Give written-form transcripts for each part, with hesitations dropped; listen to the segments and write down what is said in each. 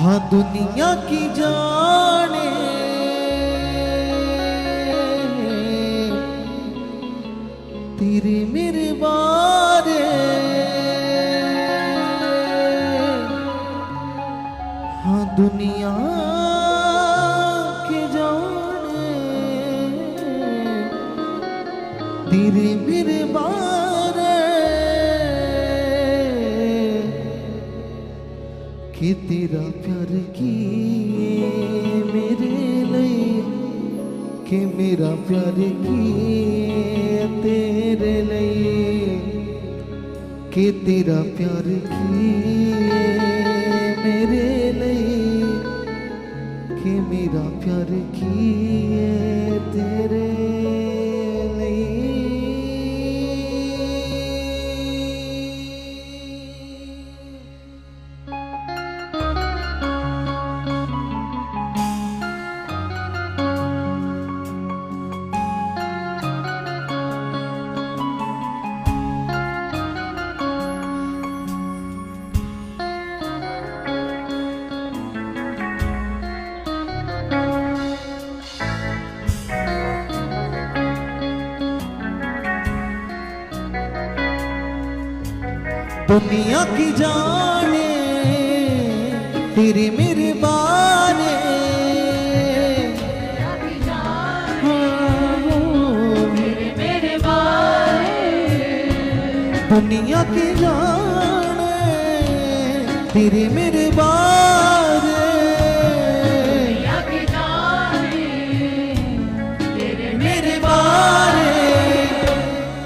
हाँ दुनिया की जाने तेरे मेरे बारे, हाँ दुनिया के जाने तेरे मेरे बारे कि तेरा प्यार किए मेरे लिए, कि मेरा प्यार किए तेरे लिए, कि तेरा प्यार किए मेरे लिए, कि मेरा प्यार किए तेरे दुनिया की जाने तेरे मेरे बारे, मेरे बारे, दुनिया की जाने तेरे मेरे बारे, दुनिया की जाने तेरे मेरे बारे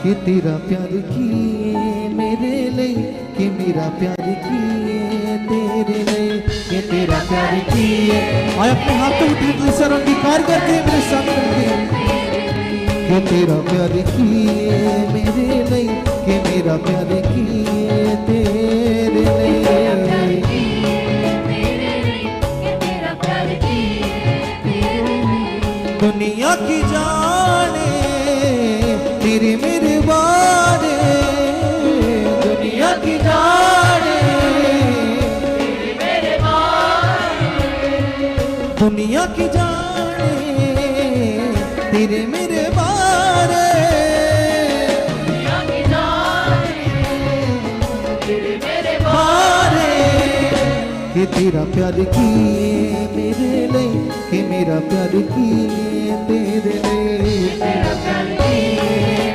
कि तेरा प्यार किए मेरे लिए, कि मेरा प्यार किए तेरे लिए, कि तेरा प्यार किए। और अपने हाथों उठे सर अंगीकार करके मेरे साथ कि तेरा प्यार किए मेरे लिए, कि मेरा प्यार किए तेरे लिए, दुनिया की जाने तेरे मेरे बारे, दुनिया की जाने तेरे मेरे बारे, दुनिया की जाने तेरे मेरे बारे, दुनिया की जाने तेरे मेरे बारे कि तेरा प्यार किए मेरे लिए, कि मेरा प्यार किए तेरे लिए, तेरा प्यार किए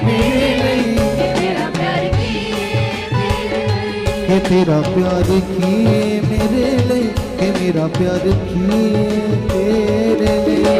मेरे लिए, तेरा प्यार किए मेरे लिए, कि तेरा प्यार किए मेरे लिए, कि मेरा प्यार किए तेरे लिए।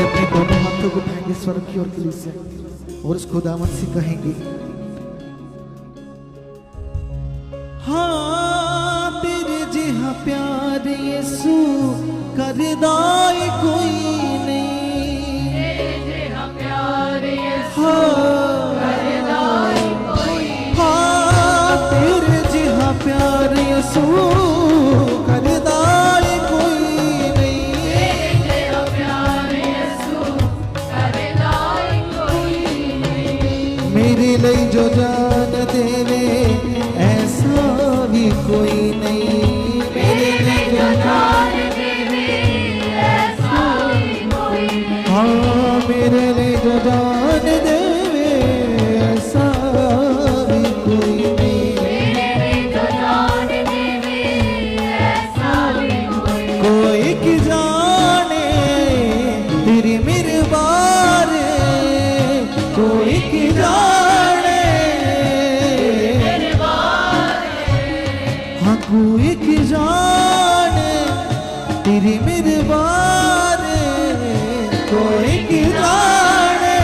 अपने दोनों हाथों को उठाएंगे स्वर्ग की ओर के से और उस खुदावन से कहेंगे, हाँ तेरे जिहा प्यार यीशु करदाई कोई नहीं, तेरे जिहा प्यार यीशु करदाई कोई, हाँ तेरे जिहा प्यार यीशु करदाई कोई नहीं, तेरे जिहा प्यार यीशु करदाई कोई नहीं, मेरे लिए जो जान देवे ऐसा भी कोई नहीं मेरे लिए जो जान देवे ऐसा भी कोई नहीं। हाँ मेरे लिए जो जान देवे ऐसा भी कोई नहीं। मेरे लिए जो जान देवे ऐसा भी कोई नहीं। कोई की जाने तेरी मेरे बारे कोई की जाने मेरे बारे हाँ कोई की जाने तेरी मेरे बारे कोई की जाने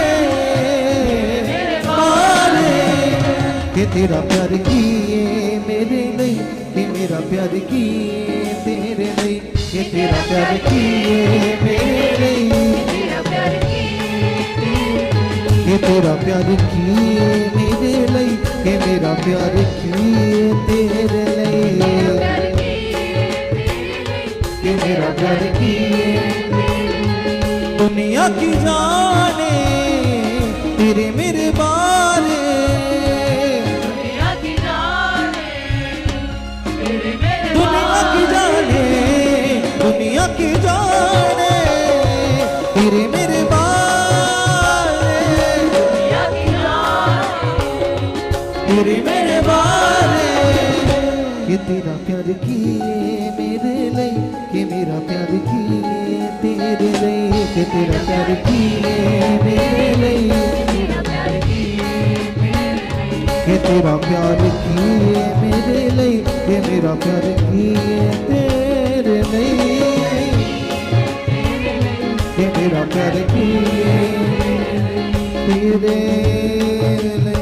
बारे कि तेरा प्यार किए मेरे लिए कि मेरा प्यार किए तेरे लिए कि तेरा प्यार किए मेरे लिए तेरा प्यार कि तेरा प्यार किए मेरे लिए कि मेरा प्यार किए तेरे लिए कि मेरा प्यार किए दुनिया की जाने तेरे मेरे बारे दुनिया की जाने तेरे मेरे दुनिया की जाने दुनिया की जाने तेरे मेरे बारे दुनिया की जाने तेरे मेरे बारे कि तेरा प्यार किए मेरे लिए कि मेरा प्यार किए तेरे लिए कि तेरा प्यार किए मेरे लिए तेरा प्यार किए मेरे लिए कि तेरा प्यार किए मेरे लिए कि मेरा प्यार किए तेरे लिए कि मेरा प्यार किए तेरे लिए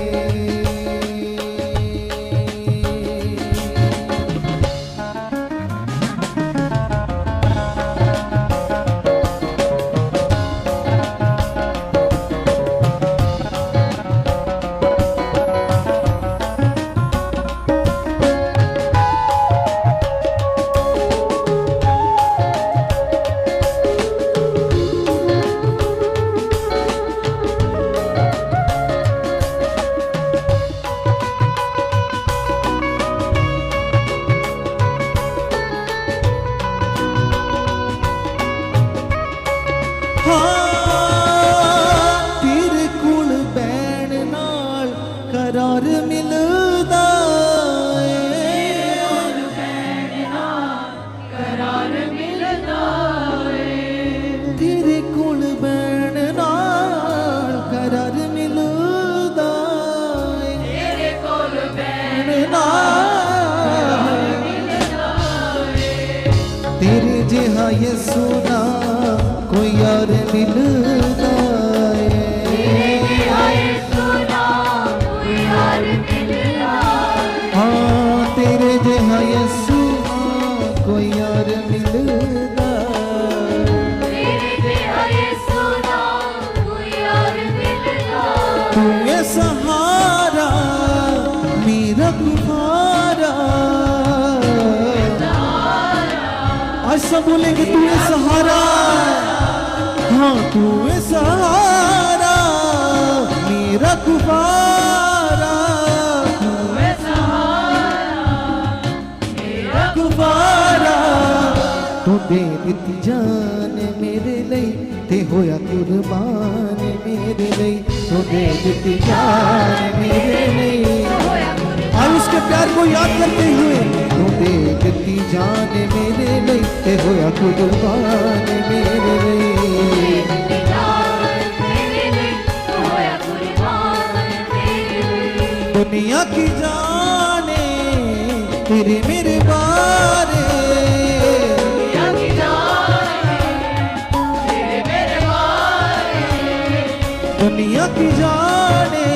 तेरे कोल बैण नाल करार मिलदा करार मिलदा है तेरे कोल बैण नाल करार मिलदा तेरे कोल बैठ नाल मिलदा है तेरे जिहा यसू ना कोई यार मिलदा आए सुना कोई यार मिलदा हाँ तेरे जिहा यसू ना कोई यार मिलदा तेरे पे आए सुना कोई यार मिलदा तू है सहारा मेरा गुहारा आज सब बोलेंगे तू है सहारा हाँ तू है सहारा मेरा गुहारा मैं सहारा मेरा गुबारा तू दे दित्ती जान मेरे लिए ते होया कुर्बान मेरे लिए तू दे दित्ती जान मेरे लिए होया और उसके प्यार को याद करते हुए तू दे दित्ती जान मेरे लिए ते होया कुर्बान मेरे लिए होया कुर्बान तेरे लिए दुनिया की जाने तेरे मेरे बारे दुनिया की जाने तेरे मेरे बारे दुनिया की जाने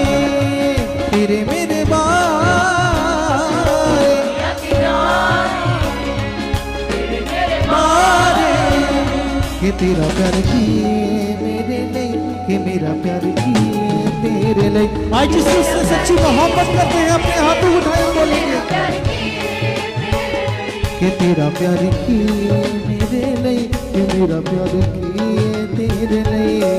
तेरे मेरे बारे दुनिया की जाने तेरे मेरे बारे कि तेरा प्यार किए मेरे लिए कि मेरा प्यार किए तेरे लिए आज जिस से सच्ची मोहब्बत करते हैं अपने हाथों उठाए और बोलेंगे प्यार किए तेरे कि तेरा प्यार किए मेरे लिए कि मेरा प्यार किए तेरे लिए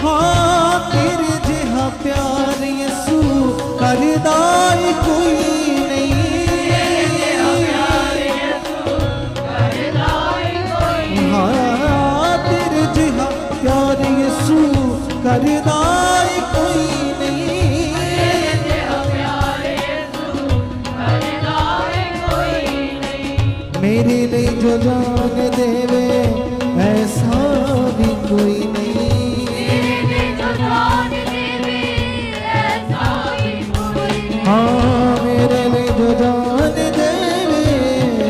हाँ तेरे जिहा भरदाई कोई नहीं, मेरे लिए जो जान देवे ऐसा भी कोई नहीं, हाँ मेरे लिए जो जान देवे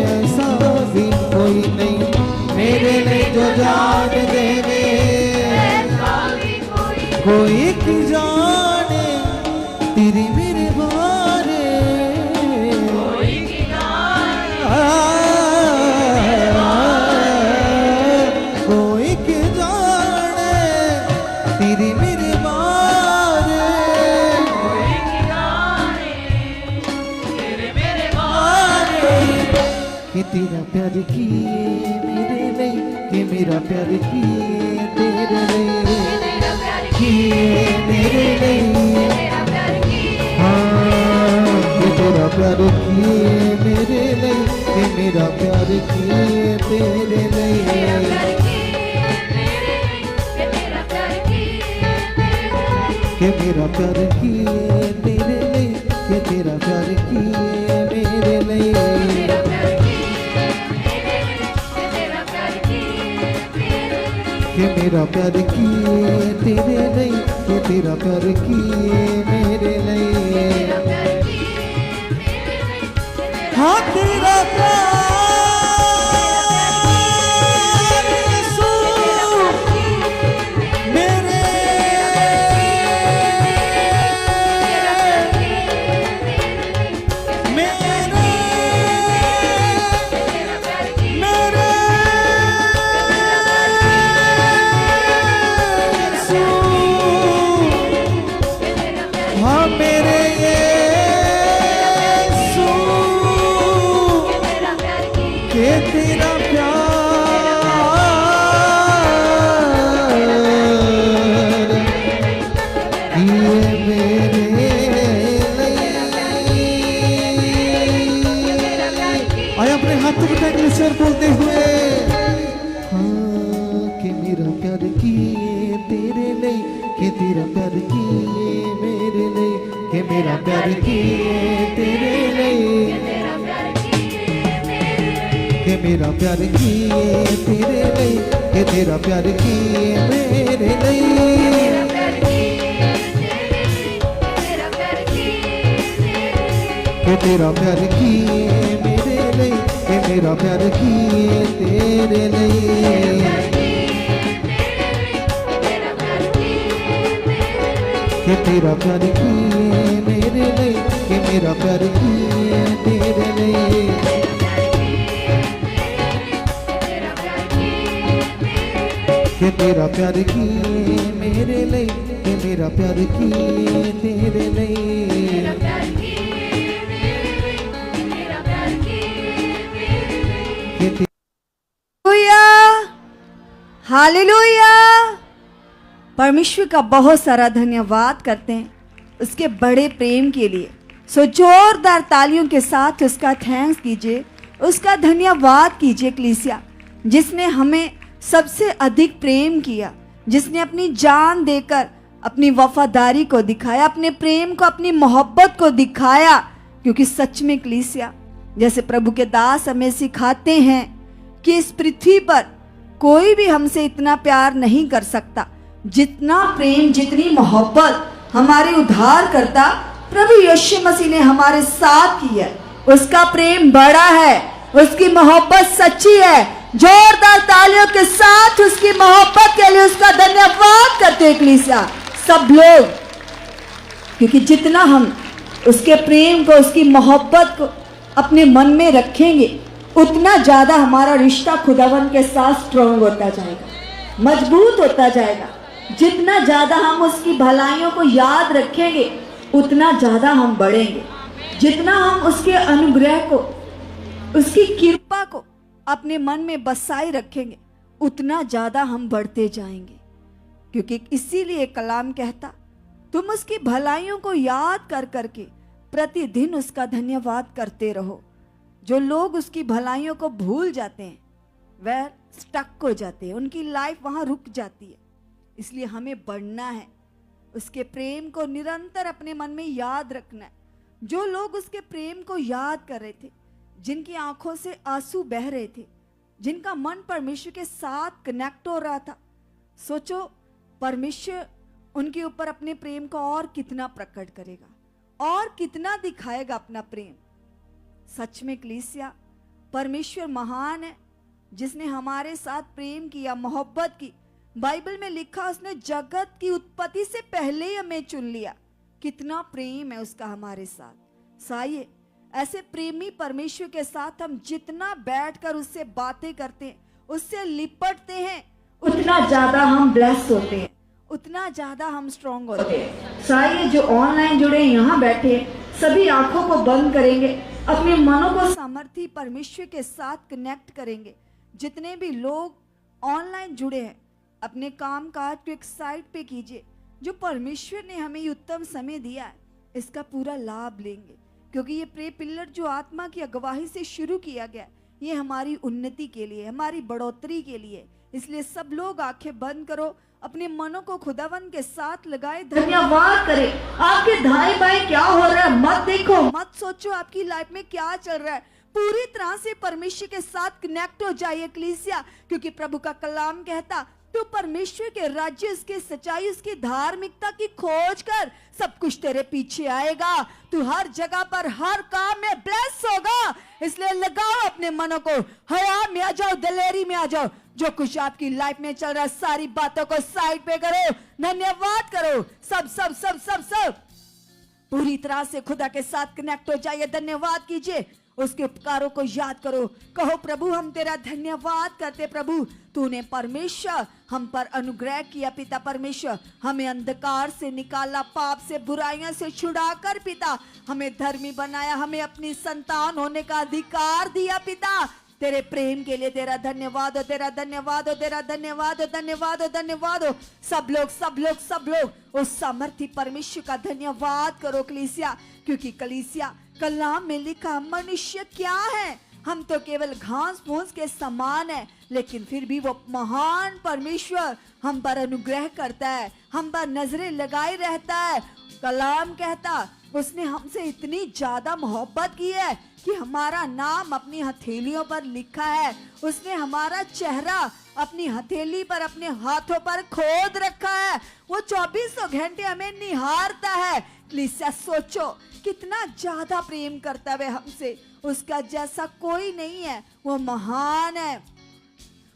ऐसा भी कोई नहीं, मेरे लिए जो जान देवे कोई की जाने तेरी मेरे बारे, कोई की जाने तेरी मेरे बारे, कि तेरा प्यार किए मेरे लिए, कि मेरा प्यार किए तेरे लिए, किए मेरे लिए, हाँ कि तेरा प्यार किए मेरे लिए, कि मेरा प्यार किए तेरे लिए, कि मेरा प्यार किए तेरे लिए, कि तेरा प्यार किए मेरे लिए, कि मेरा प्यार किए तेरे लिए, कि तेरा प्यार किए मेरे लिए, हाँ तेरा प्यार यीशु मेरे, मेरे, मेरे यीशु, हाँ मेरे यीशु, के तेरा प्यार किए मेरे लिए, आया अपने हाथ उठा के ईश्वर बोलते हुए, हाँ कि मेरा प्यार किए तेरे लिए, कि तेरा प्यार किए मेरे लिए, कि मेरा प्यार किए तेरे लिए, कि मेरा प्यार किए तेरे लिए, कि तेरा प्यार किए मेरे लिए, कि तेरा प्यार किए मेरे लिए, कि मेरा प्यार किए तेरे लिए, कि तेरा प्यार किए मेरे लिए, कि मेरा प्यार किए तेरे लिए, कि तेरा प्यार किए मेरे लिए, कि मेरा प्यार किए तेरे लिए, कि हालेलुया। परमेश्वर का बहुत सारा धन्यवाद करते हैं उसके बड़े प्रेम के लिए। सो जोरदार तालियों के साथ उसका थैंक्स कीजिए, उसका धन्यवाद कीजिए कलीसिया, जिसने हमें सबसे अधिक प्रेम किया, जिसने अपनी जान देकर अपनी वफादारी को दिखाया, अपने प्रेम को, अपनी मोहब्बत को दिखाया। क्योंकि सच में कलीसिया, जैसे प्रभु के दास हमें सिखाते हैं कि इस पृथ्वी पर कोई भी हमसे इतना प्यार नहीं कर सकता जितना प्रेम, जितनी मोहब्बत हमारे उद्धार करता प्रभु यीशु मसीह ने हमारे साथ की है। उसका प्रेम बड़ा है, उसकी मोहब्बत सच्ची है। जोरदार तालियों के साथ उसकी मोहब्बत के लिए उसका धन्यवाद करते हैं कलीसिया सब लोग। क्योंकि जितना हम उसके प्रेम को, उसकी मोहब्बत को अपने मन में रखेंगे, उतना ज्यादा हमारा रिश्ता खुदावन के साथ स्ट्रॉन्ग होता जाएगा, मजबूत होता जाएगा। जितना ज्यादा हम उसकी भलाइयों को याद रखेंगे, उतना ज्यादा हम बढ़ेंगे। जितना हम उसके अनुग्रह को, उसकी कृपा को अपने मन में बसाए रखेंगे, उतना ज्यादा हम बढ़ते जाएंगे। क्योंकि इसीलिए कलाम कहता, तुम उसकी भलाइयों को याद कर करके प्रतिदिन उसका धन्यवाद करते रहो। जो लोग उसकी भलाइयों को भूल जाते हैं वह स्टक हो जाते हैं, उनकी लाइफ वहां रुक जाती है। इसलिए हमें बढ़ना है, उसके प्रेम को निरंतर अपने मन में याद रखना है। जो लोग उसके प्रेम को याद कर रहे थे, जिनकी आंखों से आंसू बह रहे थे, जिनका मन परमेश्वर के साथ कनेक्ट हो रहा था, सोचो परमेश्वर उनके ऊपर अपने प्रेम को और कितना प्रकट करेगा और कितना दिखाएगा अपना प्रेम। सच में कलीसिया, परमेश्वर महान है जिसने हमारे साथ प्रेम किया, मोहब्बत की। बाइबल में लिखा उसने जगत की उत्पत्ति से पहले ही हमें चुन लिया। कितना प्रेम है उसका हमारे साथ। साइए, ऐसे प्रेमी परमेश्वर के साथ हम जितना बैठकर उससे बातें करते हैं, उससे लिपटते हैं, उतना ज्यादा हम ब्लेस्ड होते हैं, उतना ज्यादा हम स्ट्रांग होते हैं। साइए, जो ऑनलाइन जुड़े यहाँ बैठे हैं, सभी आंखों को बंद करेंगे, अपने मनों को सामर्थी परमेश्वर के साथ कनेक्ट करेंगे। जितने भी लोग ऑनलाइन जुड़े हैं, अपने काम काज को एक साइड पे कीजिए। जो परमेश्वर ने हमें ये उत्तम समय दिया है, इसका पूरा लाभ लेंगे, क्योंकि ये प्रे पिलर जो आत्मा की अगुवाई से शुरू किया गया, ये हमारी उन्नति के लिए, हमारी बढ़ोतरी के लिए। इसलिए सब लोग आंखें बंद करो, अपने मनों को खुदावन के साथ लगाए, धन्यवाद करें। आपके दाएं बाएं क्या हो रहा है मत देखो, मत सोचो आपकी लाइफ में क्या चल रहा है। पूरी तरह से परमेश्वर के साथ कनेक्ट हो जाइए कलीसिया, क्योंकि प्रभु का कलाम कहता, तू परमेश्वर के राज्य, उसके सच्चाई, उसकी धार्मिकता की खोज कर, सब कुछ तेरे पीछे आएगा। तू हर जगह पर, हर काम में ब्लेस होगा। इसलिए लगाओ अपने मनों को, हया में आ जाओ, दलेरी में आ जाओ। जो कुछ आपकी लाइफ में चल रहा है, सारी बातों को साइड पे करो, धन्यवाद करो। सब सब सब सब सब पूरी तरह से खुदा के साथ कनेक्ट हो जाइए, धन्यवाद कीजिए, उसके उपकारों को याद करो। कहो, प्रभु हम तेरा धन्यवाद करते। प्रभु, तूने परमेश्वर हम पर अनुग्रह किया। पिता परमेश्वर, हमें अंधकार से निकाला, पाप से, बुराइयां से छुड़ाकर पिता हमें धर्मी बनाया, हमें अपनी संतान होने का अधिकार दिया। पिता, तेरे प्रेम के लिए तेरा धन्यवाद हो, तेरा धन्यवाद हो, तेरा धन्यवाद हो, धन्यवाद हो, धन्यवाद हो। सब लोग सब लोग सब लोग उस सामर्थी परमेश्वर का धन्यवाद करो कलीसिया, क्योंकि कलीसिया कलाम में लिखा, मनुष्य क्या है, हम तो केवल घास फूस के समान है, लेकिन फिर भी वो महान परमेश्वर हम पर अनुग्रह करता है, हम पर नजरें लगाए रहता है। कलाम कहता, उसने हमसे इतनी ज्यादा मोहब्बत की है कि हमारा नाम अपनी हथेलियों पर लिखा है। उसने हमारा चेहरा अपनी हथेली पर, अपने हाथों पर खोद रखा है। वो 24 घंटे हमें निहारता है। कलीसिया, सोचो कितना ज्यादा प्रेम करता है हमसे, उसका जैसा कोई नहीं है। वो महान है।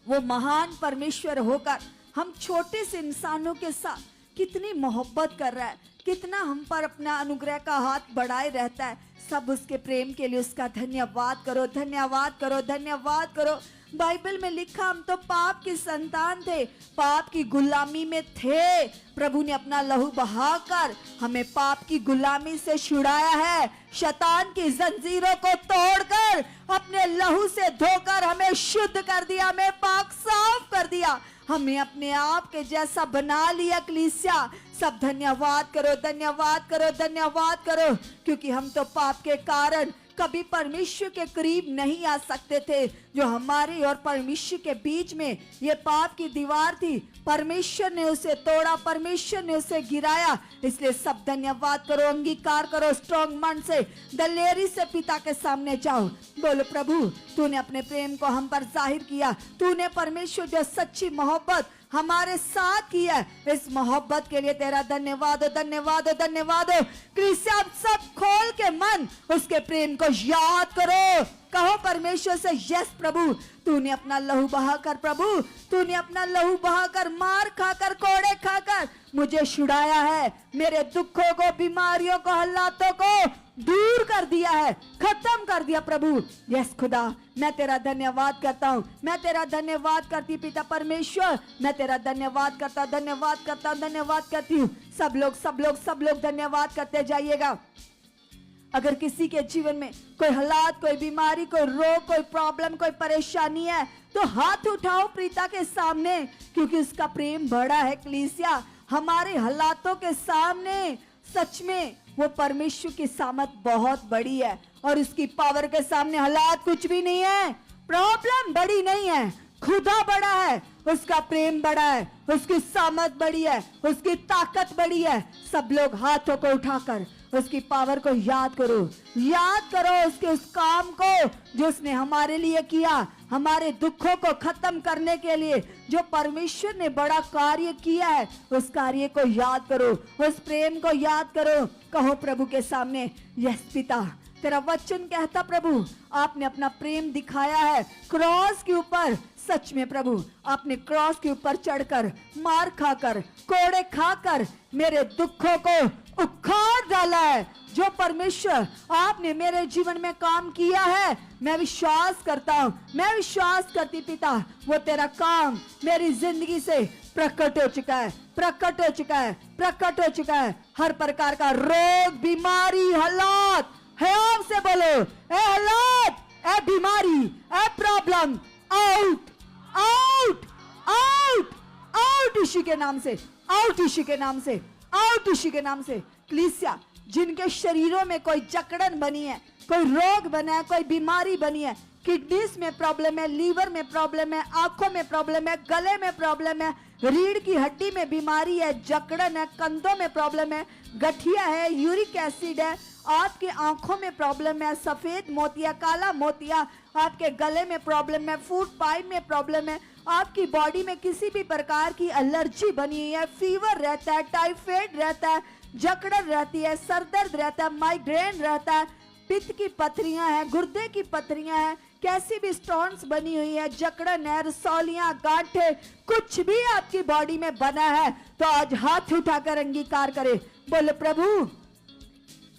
वो महान परमेश्वर होकर हम छोटे से इंसानों के साथ कितनी मोहब्बत कर रहा है, कितना हम पर अपना अनुग्रह का हाथ बढ़ाए रहता है। सब उसके प्रेम के लिए उसका धन्यवाद करो, धन्यवाद करो, धन्यवाद करो। बाइबल में लिखा, हम तो पाप की संतान थे, पाप की गुलामी में थे। प्रभु ने अपना लहू बहाकर हमें पाप की गुलामी से छुड़ाया है। शैतान की जंजीरों को तोड़कर अपने लहू से धोकर हमें शुद्ध कर दिया, हमें पाक साफ कर दिया, हमें अपने आप के जैसा बना लिया। कलीसिया, सब धन्यवाद करो, धन्यवाद करो, धन्यवाद करो, क्योंकि हम तो पाप के कारण कभी परमेश्वर के करीब नहीं आ सकते थे। जो हमारे और परमेश्वर के बीच में ये पाप की दीवार थी, परमेश्वर ने उसे तोड़ा, परमेश्वर ने उसे गिराया। इसलिए सब धन्यवाद करो, अंगीकार करो, स्ट्रॉन्ग मन से, दलेरी से पिता के सामने जाओ। बोलो, प्रभु तूने अपने प्रेम को हम पर जाहिर किया। तूने परमेश्वर जो सच्ची मोहब्बत हमारे साथ की है, इस मोहब्बत के लिए तेरा धन्यवाद हो, धन्यवाद हो, धन्यवाद हो। कलीसिया, सब खोल के मन उसके प्रेम को याद करो। कहो परमेश्वर से, यस प्रभु, तूने अपना लहू बहाकर, प्रभु तूने अपना लहू बहाकर, मार खाकर, कोड़े खाकर मुझे छुड़ाया है। मेरे दुखों को, बीमारियों को, हालातों को दूर कर दिया है, खत्म कर दिया। प्रभु, यस खुदा, मैं तेरा धन्यवाद करता हूँ, मैं तेरा धन्यवाद करती पिता परमेश्वर, मैं तेरा धन्यवाद करता, धन्यवाद करता, धन्यवाद करती हूँ। सब लोग सब लोग सब लोग धन्यवाद करते जाइएगा। अगर किसी के जीवन में कोई हालात, कोई बीमारी, कोई रोग, कोई प्रॉब्लम, कोई परेशानी है, तो हाथ उठाओ पिता के सामने, क्योंकि उसका प्रेम बड़ा है। कलीसिया, हमारे हालातों के सामने सच में वो परमेश्वर की सामर्थ बहुत बड़ी है, और उसकी पावर के सामने हालात कुछ भी नहीं है, प्रॉब्लम बड़ी नहीं है, खुदा बड़ा है। उसका प्रेम बड़ा है, उसकी सामर्थ बड़ी है, उसकी ताकत बड़ी है। सब लोग हाथों को उठाकर उसकी पावर को याद करो, याद करो उसके उस काम को जो उसने हमारे लिए किया, हमारे दुखों को खत्म करने के लिए जो परमेश्वर ने बड़ा कार्य किया है, उस कार्य को याद करो, उस प्रेम को याद करो। कहो प्रभु के सामने, यस पिता, तेरा वचन कहता प्रभु आपने अपना प्रेम दिखाया है क्रॉस के ऊपर। सच में प्रभु आपने क्रॉस के ऊपर चढ़कर, मार खाकर, कोड़े खाकर मेरे दुखों को उखाड़ डाला है। जो परमेश्वर आपने मेरे जीवन में काम किया है, मैं विश्वास करता हूँ, मैं विश्वास करती पिता, वो तेरा काम मेरी जिंदगी से प्रकट हो चुका है, प्रकट हो चुका है, प्रकट हो चुका है। हर प्रकार का रोग, बीमारी, हालात है, आपसे बोलो ए हालात, ए बीमारी, ए problem, out out out out यीशु के नाम से, आउट यीशु के नाम से, आउट यीशु के नाम से। कलीसिया, जिनके शरीरों में कोई जकड़न बनी है, कोई रोग बना है, कोई बीमारी बनी है, किडनीज में प्रॉब्लम है, लीवर में प्रॉब्लम है, आंखों में प्रॉब्लम है, गले में प्रॉब्लम है, रीढ़ की हड्डी में बीमारी है, जकड़न है, कंधों में प्रॉब्लम है, गठिया है, यूरिक एसिड है, आपकी आंखों में प्रॉब्लम है, सफेद मोतिया, काला मोतिया, आपके गले में प्रॉब्लम है, फूड पाइप में प्रॉब्लम है, आपकी बॉडी में किसी भी प्रकार की एलर्जी बनी हुई है, फीवर रहता है, टाइफाइड रहता है, जकड़न रहती है, सर दर्द रहता है, माइग्रेन रहता है, पित्त की पथरियां हैं, गुर्दे की पथरियां हैं, कैसी भी स्टोन्स बनी हुई है, जकड़न है, रसौलियां, गांठे, कुछ भी आपकी बॉडी में बना है, तो आज हाथ उठाकर अंगीकार करे, बोले प्रभु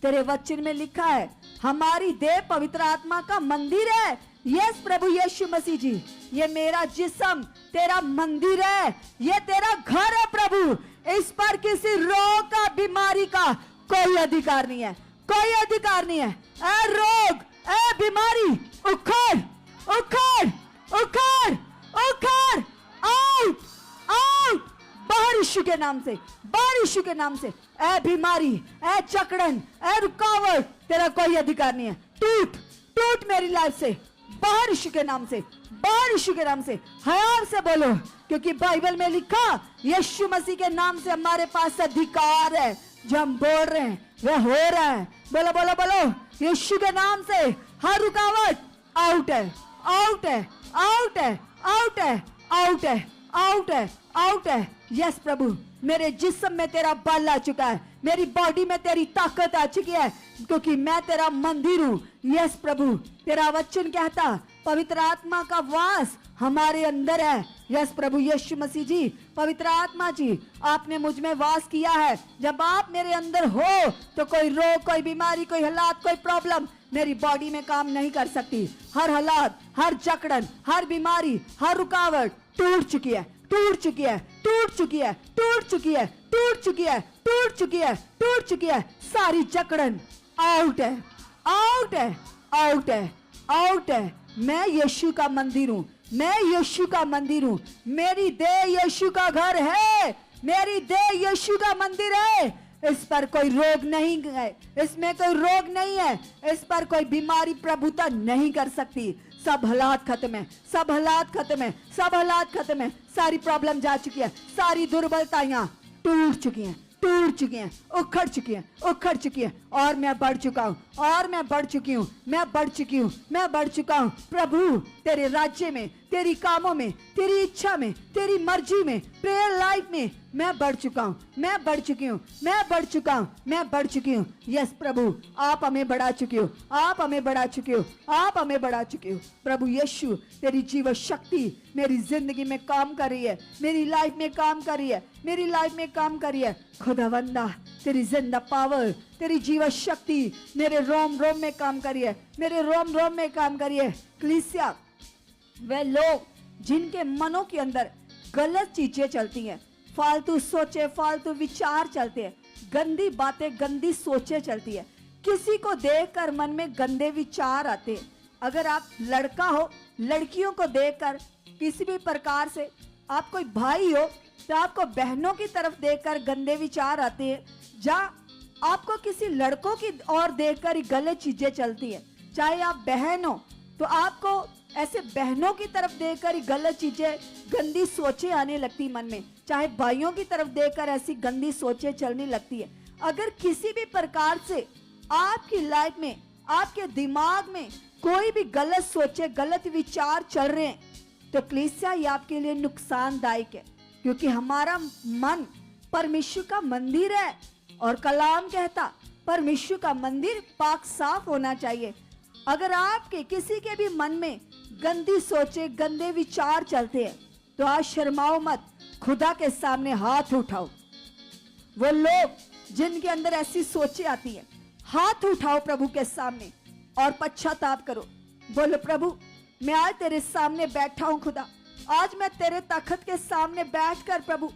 तेरे वचन में लिखा है हमारी देह पवित्र आत्मा का मंदिर है। यस प्रभु यीशु मसीह जी, ये मेरा जिस्म तेरा मंदिर है, ये तेरा घर है प्रभु। इस पर किसी रोग का, बीमारी का कोई अधिकार नहीं है, कोई अधिकार नहीं है। ए रोग, ए बीमारी, उखड़ उखड़ उखड़ उखड़, आउट आउट, बाहर यीशु के नाम से, बाहर यीशु के नाम से। ए बीमारी, ए जकड़न, ए रुकावट, तेरा कोई अधिकार नहीं है। टूट टूट मेरी लाइफ से, बाहर यीशु के नाम से, बाहर यीशु के नाम से। हयार से बोलो, क्योंकि बाइबल में लिखा यीशु मसीह के नाम से हमारे पास अधिकार है, जो हम बोल रहे हैं वह हो रहा है। बोलो बोलो बोलो, यीशु के नाम से हर रुकावट आउट है, आउट है, आउट है, आउट है, आउट है, आउट है, आउट है। यस प्रभु, मेरे जिस्म में तेरा बल आ चुका है, मेरी बॉडी में तेरी ताकत आ चुकी है, क्योंकि मैं तेरा मंदिर हूं। यस प्रभु, तेरा वचन कहता पवित्र आत्मा का वास हमारे अंदर है। यस प्रभु यीशु मसीह जी, पवित्र आत्मा जी, आपने मुझ में वास किया है। जब आप मेरे अंदर हो तो कोई रोग, कोई बीमारी, कोई हालात, कोई प्रॉब्लम मेरी बॉडी में काम नहीं कर सकती। हर हालात, हर जकड़न, हर बीमारी, हर रुकावट टूट चुकी है, टूट चुकी है, टूट चुकी है, टूट चुकी है, टूट चुकी है, टूट चुकी है, टूट चुकी है। सारी जकड़न आउट है, आउट है, आउट है, आउट है। मैं यीशु का मंदिर हूं, मैं यीशु का मंदिर हूं, मेरी देह यीशु का घर है, मेरी देह यीशु का मंदिर है। इस पर कोई रोग नहीं है, इसमें कोई रोग नहीं है, इस पर कोई बीमारी प्रभुता नहीं कर सकती। सब हालात खत्म है, सब हालात खत्म है, सब हालात खत्म है। सारी प्रॉब्लम जा चुकी है, सारी दुर्बलताएं टूट चुकी हैं, टूट चुकी हैं, उखड़ चुकी हैं, उखड़ चुकी हैं। और मैं बढ़ चुका हूं, और मैं बढ़ चुकी हूं, मैं बढ़ चुकी हूं, मैं बढ़ चुका हूं। प्रभु तेरे राज्य में, तेरी कामों में, तेरी इच्छा में, तेरी मर्जी में, प्रेयर लाइफ में मैं बढ़ चुका हूं, मैं बढ़ चुकी हूं, मैं बढ़ चुका हूं, मैं बढ़ चुकी हूं। यस प्रभु, आप हमें बढ़ा चुके हो, आप हमें बढ़ा चुके हो, आप हमें बढ़ा चुके हो। प्रभु यीशु, तेरी जीव शक्ति मेरी जिंदगी में काम कर रही है, मेरी लाइफ में काम कर रही है, मेरी लाइफ में काम कर रही है। खुदावंदा, तेरी जिंदा पावर, तेरी जीव शक्ति मेरे रोम रोम में काम कर रही है, मेरे रोम रोम में काम कर रही है। कलीसिया, वे लोग जिनके मनों के अंदर गलत चीजें चलती हैं, फालतू सोचे, फालतू विचार चलते हैं, गंदी बातें, गंदी सोचें चलती है, किसी को देखकर मन में गंदे विचार आते हैं। अगर आप लड़का हो, लड़कियों को देखकर किसी भी प्रकार से, आप कोई भाई हो तो आपको बहनों की तरफ देखकर गंदे विचार आते हैं। जहाँ आपको किसी लड़कों की ओर देखकर गलत चीजें चलती है, चाहे आप बहन हो तो आपको ऐसे बहनों की तरफ देखकर ही गलत चीजें, गंदी सोचें आने लगती मन में, चाहे भाइयों की तरफ देखकर ऐसी गंदी सोचें चलने लगती है। अगर किसी भी प्रकार से आपकी लाइफ में, आपके दिमाग में कोई भी गलत सोचे, गलत विचार चल रहे हैं, तो कलीसिया ये आपके लिए नुकसानदायक है, क्योंकि हमारा मन परमेश्वर का मंदिर है और कलाम कहता परमेश्वर का मंदिर पाक साफ होना चाहिए। अगर आपके किसी के भी मन में गंदी सोचे, गंदे विचार चलते हैं, तो आज शर्माओ मत, खुदा के सामने हाथ उठाओ। वो लोग जिनके अंदर ऐसी सोचे आती है, हाथ उठाओ प्रभु के सामने और पश्चाताप करो। बोलो प्रभु, मैं आज तेरे सामने बैठा हूं खुदा, आज मैं तेरे तख्त के सामने बैठकर प्रभु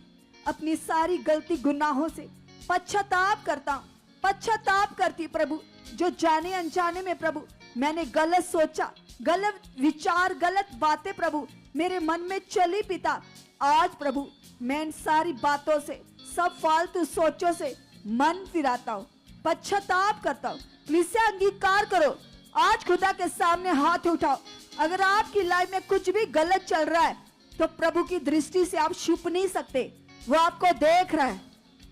अपनी सारी गलती गुनाहों से पश्चाताप करता हूं, पश्चाताप करती प्रभु, जो जाने अनजाने में प्रभु मैंने गलत सोचा, गलत विचार, गलत बातें प्रभु मेरे मन में चली पिता। आज प्रभु मैं इन सारी बातों से, सब फालतू सोचों से मन फिराता हूं, पश्चाताप करता हूं। प्लीज से अंगीकार करो, आज खुदा के सामने हाथ उठाओ। अगर आपकी लाइफ में कुछ भी गलत चल रहा है, तो प्रभु की दृष्टि से आप छुप नहीं सकते, वो आपको देख रहा है।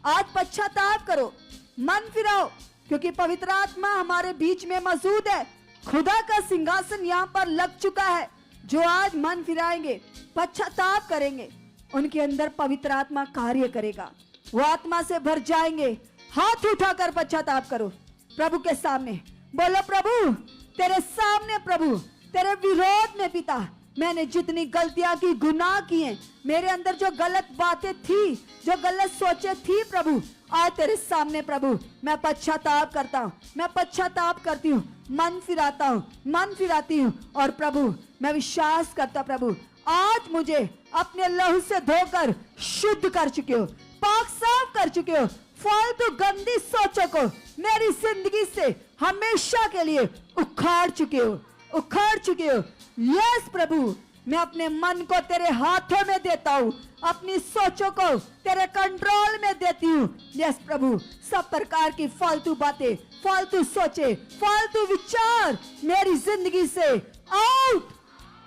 आज पश्चाताप करो, मन फिराओ, क्योंकि पवित्र आत्मा हमारे बीच में मौजूद है। खुदा का सिंहासन यहाँ पर लग चुका है। जो आज मन फिराएंगे, पश्चाताप करेंगे, उनके अंदर पवित्र आत्मा कार्य करेगा, वो आत्मा से भर जाएंगे। हाथ उठाकर पश्चाताप करो प्रभु के सामने। बोलो प्रभु, तेरे सामने प्रभु, तेरे विरोध में पिता मैंने जितनी गलतियां की, गुनाह किए, मेरे अंदर जो गलत बातें थी, जो गलत सोचे थी प्रभु, आज तेरे सामने प्रभु मैं पश्चाताप करता हूँ, मैं पश्चाताप करती हूँ, मन फिराता हूँ, मन फिराती हूँ। और प्रभु मैं विश्वास करता प्रभु, आज मुझे अपने लहू से धोकर शुद्ध कर चुके हो, पाक साफ कर चुके हो। फालतू गंदी सोचों को मेरी जिंदगी से हमेशा के लिए उखाड़ चुके हो, उखाड़ चुके हो। यस प्रभु, मैं अपने मन को तेरे हाथों में देता हूँ, अपनी सोचों को तेरे कंट्रोल में देती हूँ। यस प्रभु, सब प्रकार की फालतू बातें, फालतू सोचे, फालतू विचार मेरी जिंदगी से आउट,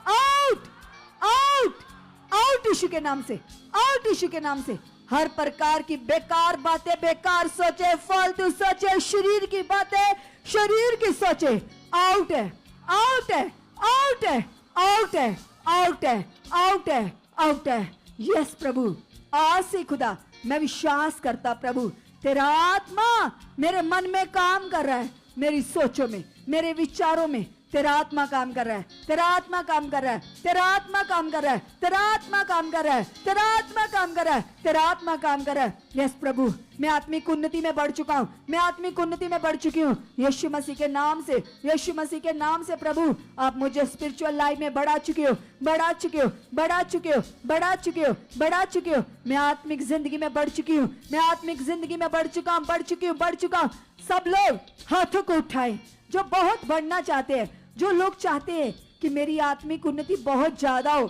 आउट, आउट, आउट यीशु के नाम से, आउट यीशु के नाम से। हर प्रकार की बेकार बातें, बेकार सोचे, फालतू सोचे, शरीर की बातें, शरीर की सोचे आउट है, आउट है, आउट है, आउट है, आउट है, आउट है, आउट है। यस प्रभु, आज से खुदा मैं विश्वास करता प्रभु, तेरा आत्मा मेरे मन में काम कर रहा है, मेरी सोचों में, मेरे विचारों में तेरा आत्मा काम कर रहा है, तेरा आत्मा काम कर रहा है, तेरा आत्मा काम कर रहा है, तेरा आत्मा काम कर रहा है, तेरा आत्मा काम कर रहा है, तेरा आत्मा काम कर रहा है। यस प्रभु, मैं आत्मिक उन्नति में बढ़ चुका हूँ, मैं आत्मिक उन्नति में बढ़ चुकी हूँ यीशु मसीह के नाम से, यीशु मसीह के नाम से। प्रभु आप मुझे स्पिरिचुअल लाइफ में बढ़ा चुके हो, बढ़ा चुके हो, बढ़ा चुके हो, बढ़ा चुके हो, बढ़ा चुके हो। मैं आत्मिक जिंदगी में बढ़ चुकी हूँ, मैं आत्मिक जिंदगी में बढ़ चुका हूँ, बढ़ चुकी हूँ, बढ़ चुका हूँ। सब लोग हाथों को उठाएं जो बहुत बढ़ना चाहते हैं, जो लोग चाहते हैं कि मेरी आत्मिक उन्नति बहुत ज्यादा हो,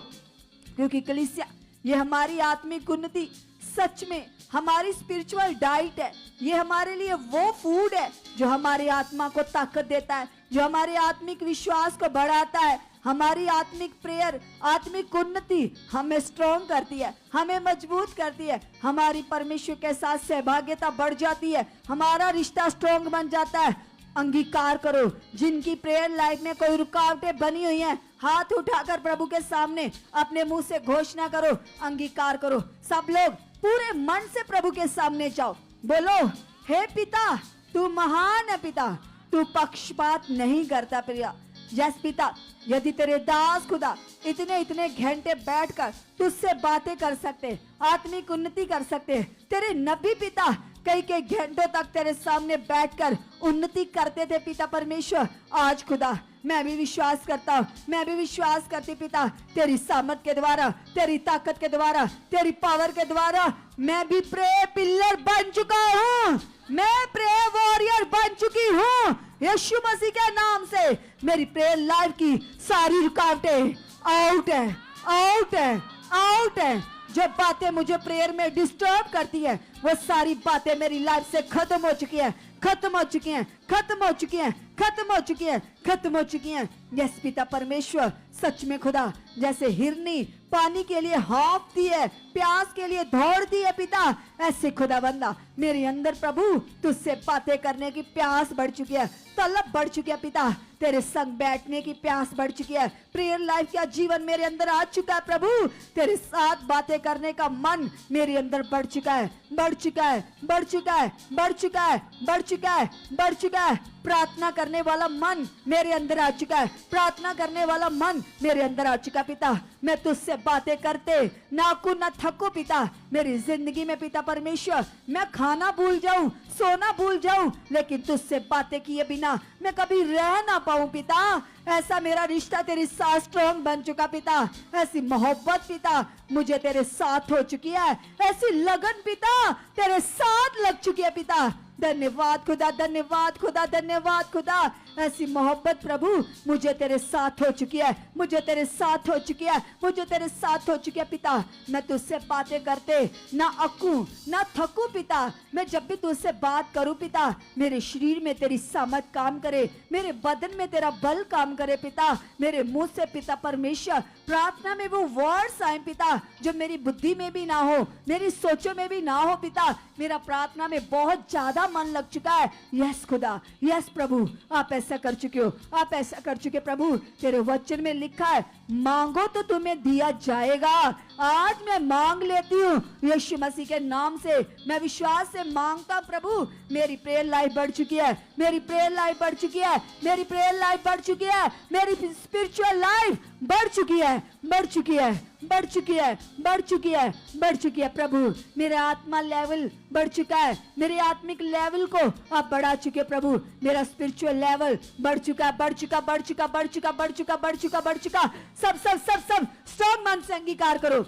क्योंकि कलीसिया ये हमारी आत्मिक उन्नति सच में हमारी स्पिरिचुअल डाइट है। ये हमारे लिए वो फूड है जो हमारी आत्मा को ताकत देता है, जो हमारे आत्मिक विश्वास को बढ़ाता है। हमारी आत्मिक प्रेयर, आत्मिक उन्नति हमें स्ट्रॉन्ग करती है, हमें मजबूत करती है, हमारी परमेश्वर के साथ सहभागिता बढ़ जाती है, हमारा रिश्ता स्ट्रॉन्ग बन जाता है। अंगीकार करो, जिनकी प्रेयर लाइफ में कोई रुकावटें बनी हुई हैं, हाथ उठाकर प्रभु के सामने अपने मुंह से घोषणा करो, अंगीकार करो। सब लोग पूरे मन से प्रभु के सामने जाओ, बोलो हे पिता तू महान है, पिता तू पक्षपात नहीं करता प्रिया। यस पिता, यदि तेरे दास खुदा इतने इतने घंटे बैठकर तुझसे बातें कर सकते, आत्मिक उन्नति कर सकते, तेरे नबी पिता कई कई घंटों तक तेरे सामने बैठकर उन्नति करते थे पिता परमेश्वर, आज खुदा मैं भी विश्वास करता हूँ, मैं भी विश्वास करती पिता, तेरी सामर्थ के द्वारा, तेरी ताकत के द्वारा, तेरी पावर के द्वारा मैं भी प्रे पिलर बन चुका हूँ, मैं प्रे वॉरियर बन चुकी हूँ यीशु मसीह के नाम से। मेरी प्रेयर लाइफ की सारी रुकावटें आउट है, आउट है, आउट है। जो बातें मुझे प्रेयर में डिस्टर्ब करती है, वो सारी बातें मेरी लाइफ से खत्म हो चुकी है, खत्म हो चुकी हैं, खत्म हो चुकी हैं, खत्म हो चुकी हैं, खत्म हो चुकी हैं। यस पिता परमेश्वर, सच में खुदा, जैसे हिरनी पानी के लिए हाँफती है, प्यास के लिए दौड़ती है पिता, ऐसे खुदा बंदा मेरे अंदर प्रभु तुझसे बातें करने की प्यास बढ़ चुकी है, तलब बढ़ चुकी है पिता, तेरे संग बैठने की प्यास बढ़ चुकी है। प्रेयर लाइफ का जीवन मेरे अंदर आ चुका है प्रभु, तेरे साथ बातें करने का मन मेरे अंदर बढ़ चुका है, बढ़ चुका है, बढ़ चुका है, बढ़ चुका है, बढ़ चुका है, बढ़ चुका है। प्रार्थना करने वाला मन मेरे अंदर आ चुका है, प्रार्थना करने वाला मन मेरे अंदर आ चुका पिता। मैं तुझसे बातें करते ना कू ना थकू पिता, मेरी जिंदगी में पिता परमेश्वर मैं खाना भूल जाऊं, सोना भूल जाऊं, लेकिन तुझसे बातें किए बिना मैं कभी रह ना पाऊं पिता। ऐसा मेरा रिश्ता तेरे साथ स्ट्रॉन्ग बन चुका पिता, ऐसी मोहब्बत पिता मुझे तेरे साथ हो चुकी है, ऐसी लगन पिता तेरे साथ लग चुकी है पिता। धन्यवाद खुदा, धन्यवाद खुदा, धन्यवाद खुदा। ऐसी मोहब्बत प्रभु मुझे तेरे साथ हो चुकी है, मुझे तेरे साथ हो चुकी है, मुझे तेरे साथ हो चुकी है पिता। मैं तुझसे बातें करते ना अकूं ना थकूं पिता, मैं जब भी तुझसे बात करूं पिता मेरे शरीर में तेरी सामर्थ काम करे, मेरे बदन में तेरा बल काम करे पिता, मेरे मुंह से पिता परमेश्वर प्रार्थना में वो वर्ड्स आए पिता जो मेरी बुद्धि में भी ना हो, मेरी सोचों में भी ना हो पिता। मेरा प्रार्थना में बहुत ज्यादा मन लग चुका है। यस खुदा, यस प्रभु, आप ऐसा कर चुके हो, आप ऐसा कर चुके प्रभु। तेरे वचन में लिखा है मांगो तो तुम्हें दिया जाएगा। आज मैं मांग लेती हूँ यीशु मसीह के नाम से, मैं विश्वास से मांगता प्रभु। मेरी प्रेयर लाइफ बढ़ चुकी है, मेरी प्रेयर लाइफ बढ़ चुकी है, मेरी प्रेयर लाइफ बढ़ चुकी है, मेरी स्पिरिचुअल लाइफ बढ़ चुकी है, बढ़ चुकी है, बढ़ चुकी है, बढ़ चुकी है, बढ़ चुकी है प्रभु। मेरा आत्मा लेवल बढ़ चुका है, मेरे आत्मिक लेवल को आप बढ़ा चुके प्रभु। मेरा स्पिरिचुअल लेवल बढ़ चुका, बढ़ चुका, बढ़ चुका, बढ़ चुका, बढ़ चुका, बढ़ चुका, बढ़ चुका। सब सब सब सब स्ट्रॉन्ग मन से अंगीकार करो।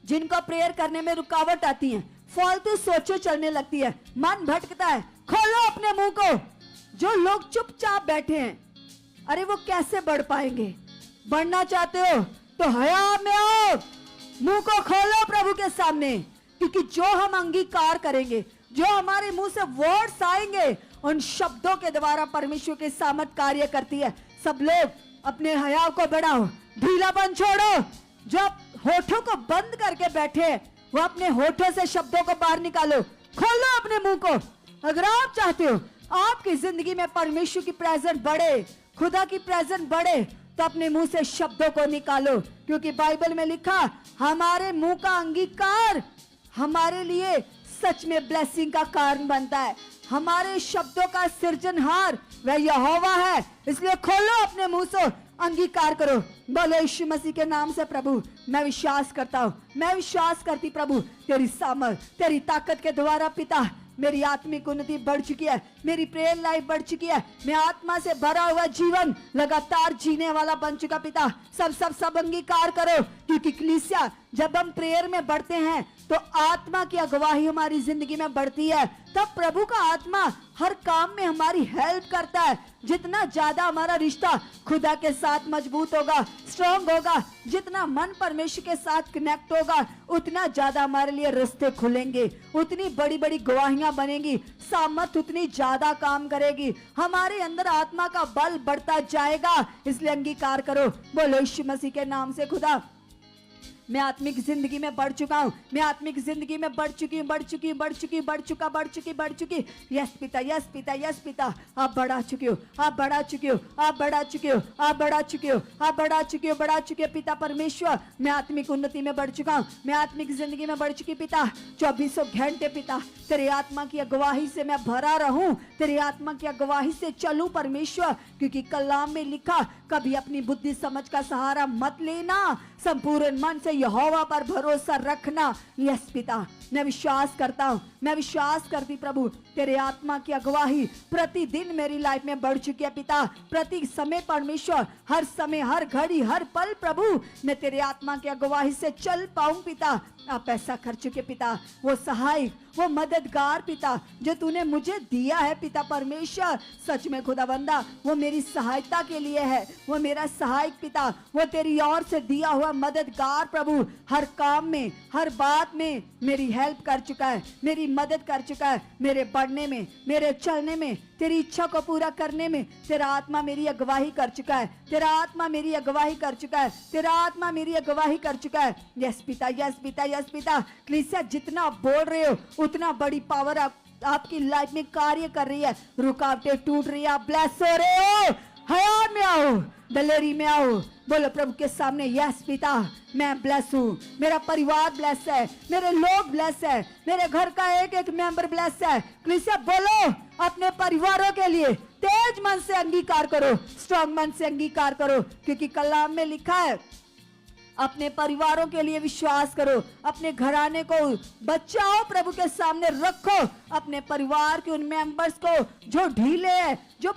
जिनको प्रेयर करने में रुकावट आती है, फालतू सोचो चलने लगती है, मन भटकता है, खोलो अपने मुंह को। जो लोग चुपचाप बैठे हैं, अरे वो कैसे बढ़ पाएंगे? बढ़ना चाहते हो तो हया में आओ, मुंह को खोलो प्रभु के सामने, क्योंकि जो हम अंगीकार करेंगे, जो हमारे मुंह से वर्ड्स आएंगे, उन शब्दों के द्वारा परमेश्वर की सामर्थ कार्य करती है। सब लोग अपने हया को बढ़ाओ, ढीलापन छोड़ो। जो होठों को बंद करके बैठे वो अपने होठों से शब्दों को बाहर निकालो, खोलो अपने मुंह को। अगर आप चाहते हो आपकी जिंदगी में परमेश्वर की प्रेजेंस बढ़े, खुदा की प्रेजेंस बढ़े, तो अपने मुंह से शब्दों को निकालो, क्योंकि बाइबल में लिखा हमारे मुंह का अंगीकार हमारे लिए सच में ब्लेसिंग का कारण बनता है। हमारे शब्दों का सृजनहार वह यहोवा है। इसलिए खोलो अपने मुंह से, अंगीकार करो, बोलो यीशु मसीह के नाम से प्रभु मैं विश्वास करता हूँ, मैं विश्वास करती प्रभु तेरी सामर्थ, तेरी ताकत के द्वारा पिता मेरी आत्मिक उन्नति बढ़ चुकी है, मेरी प्रेयर लाइफ बढ़ चुकी है, मैं आत्मा से भरा हुआ जीवन लगातार जीने वाला बन चुका पिता। सब सब सब अंगीकार करो, क्योंकि कलीसिया जब हम प्रेयर में बढ़ते हैं तो आत्मा की अगुवाई हमारी जिंदगी में बढ़ती है, तब प्रभु का आत्मा हर काम में हमारी हेल्प करता है। जितना ज्यादा हमारा रिश्ता खुदा के साथ मजबूत होगा, स्ट्रॉन्ग होगा, जितना मन परमेश्वर के साथ कनेक्ट होगा, उतना ज्यादा हमारे लिए रास्ते खुलेंगे, उतनी बड़ी बड़ी गवाहियां बनेंगी, सामर्थ उतनी ज्यादा काम करेगी, हमारे अंदर आत्मा का बल बढ़ता जाएगा। इसलिए अंगीकार करो, बोलो यीशु मसीह के नाम से खुदा मैं आत्मिक जिंदगी में बढ़ चुका हूँ, मैं आत्मिक जिंदगी में बढ़ चुकी हूँ, बढ़ चुकी, बढ़ चुकी, बढ़ चुका, बढ़ चुकी, बढ़ चुकी। यस पिता, यस पिता, यस पिता, आप बढ़ा चुके हो, आप बढ़ा चुके हो, आप बढ़ा चुके हो, आप बढ़ा चुके हो, आप बढ़ा चुके हो, बढ़ा चुके हो पिता परमेश्वर। मैं आत्मिक उन्नति में बढ़ चुका हूँ, मैं आत्मिक जिंदगी में बढ़ चुकी पिता। 24 घंटे पिता तेरे आत्मा की अगुवाही से मैं भरा रहूं, तेरी आत्मा की अगुवाही से चलूं परमेश्वर, क्योंकि कलाम में लिखा कभी अपनी बुद्धि समझ का सहारा मत लेना, संपूर्ण मन से यहोवा पर भरोसा रखना। यस पिता मैं विश्वास करता हूँ, मैं विश्वास करती प्रभु तेरे आत्मा की अगुवाही प्रतिदिन मेरी लाइफ में बढ़ चुकी है पिता। प्रति समय परमेश्वर, हर समय, हर घड़ी, हर पल प्रभु मैं तेरे आत्मा की अगुवाही से चल पाऊं पिता। आप ऐसा कर चुके पिता, वो सहायक, वो मददगार पिता जो तूने मुझे दिया है पिता परमेश्वर, सच में खुदावंदा वो मेरी सहायता के लिए है, वो मेरा सहायक पिता, वो तेरी ओर से दिया हुआ मददगार प्रभु, हर काम में हर बात में मेरी हेल्प कर चुका है, मेरी मदद कर चुका है, मेरे बढ़ने में, मेरे चलने में, तेरी इच्छा को पूरा करने में तेरा आत्मा मेरी अगवाही कर चुका है, तेरा आत्मा मेरी अगवाही कर चुका है, तेरा आत्मा मेरी अगवाही कर चुका है। यस पिता, यस पिता, यस पिता। कलीसिया जितना आप बोल रहे हो उतना बड़ी पावर आपकी लाइफ में कार्य कर रही है, रुकावटें टूट रही है, आप ब्लेस हो रहे हो। हया में आओ, दलेरी में आओ, बोलो प्रभु के सामने, यस पिता मैं ब्लेस हूँ, मेरा परिवार ब्लेस है, मेरे लोग ब्लेस है, मेरे घर का एक एक मेंबर ब्लेस है। कलीसिया बोलो अपने परिवारों के लिए तेज मन से अंगीकार करो, स्ट्रॉन्ग मन से अंगीकार करो, क्योंकि कलाम में लिखा है अपने परिवारों के लिए विश्वास करो, अपने घराने को बचाओ, प्रभु के सामने रखो, अपने परिवार के उन मेंबर्स को जो ढीले हैं, जो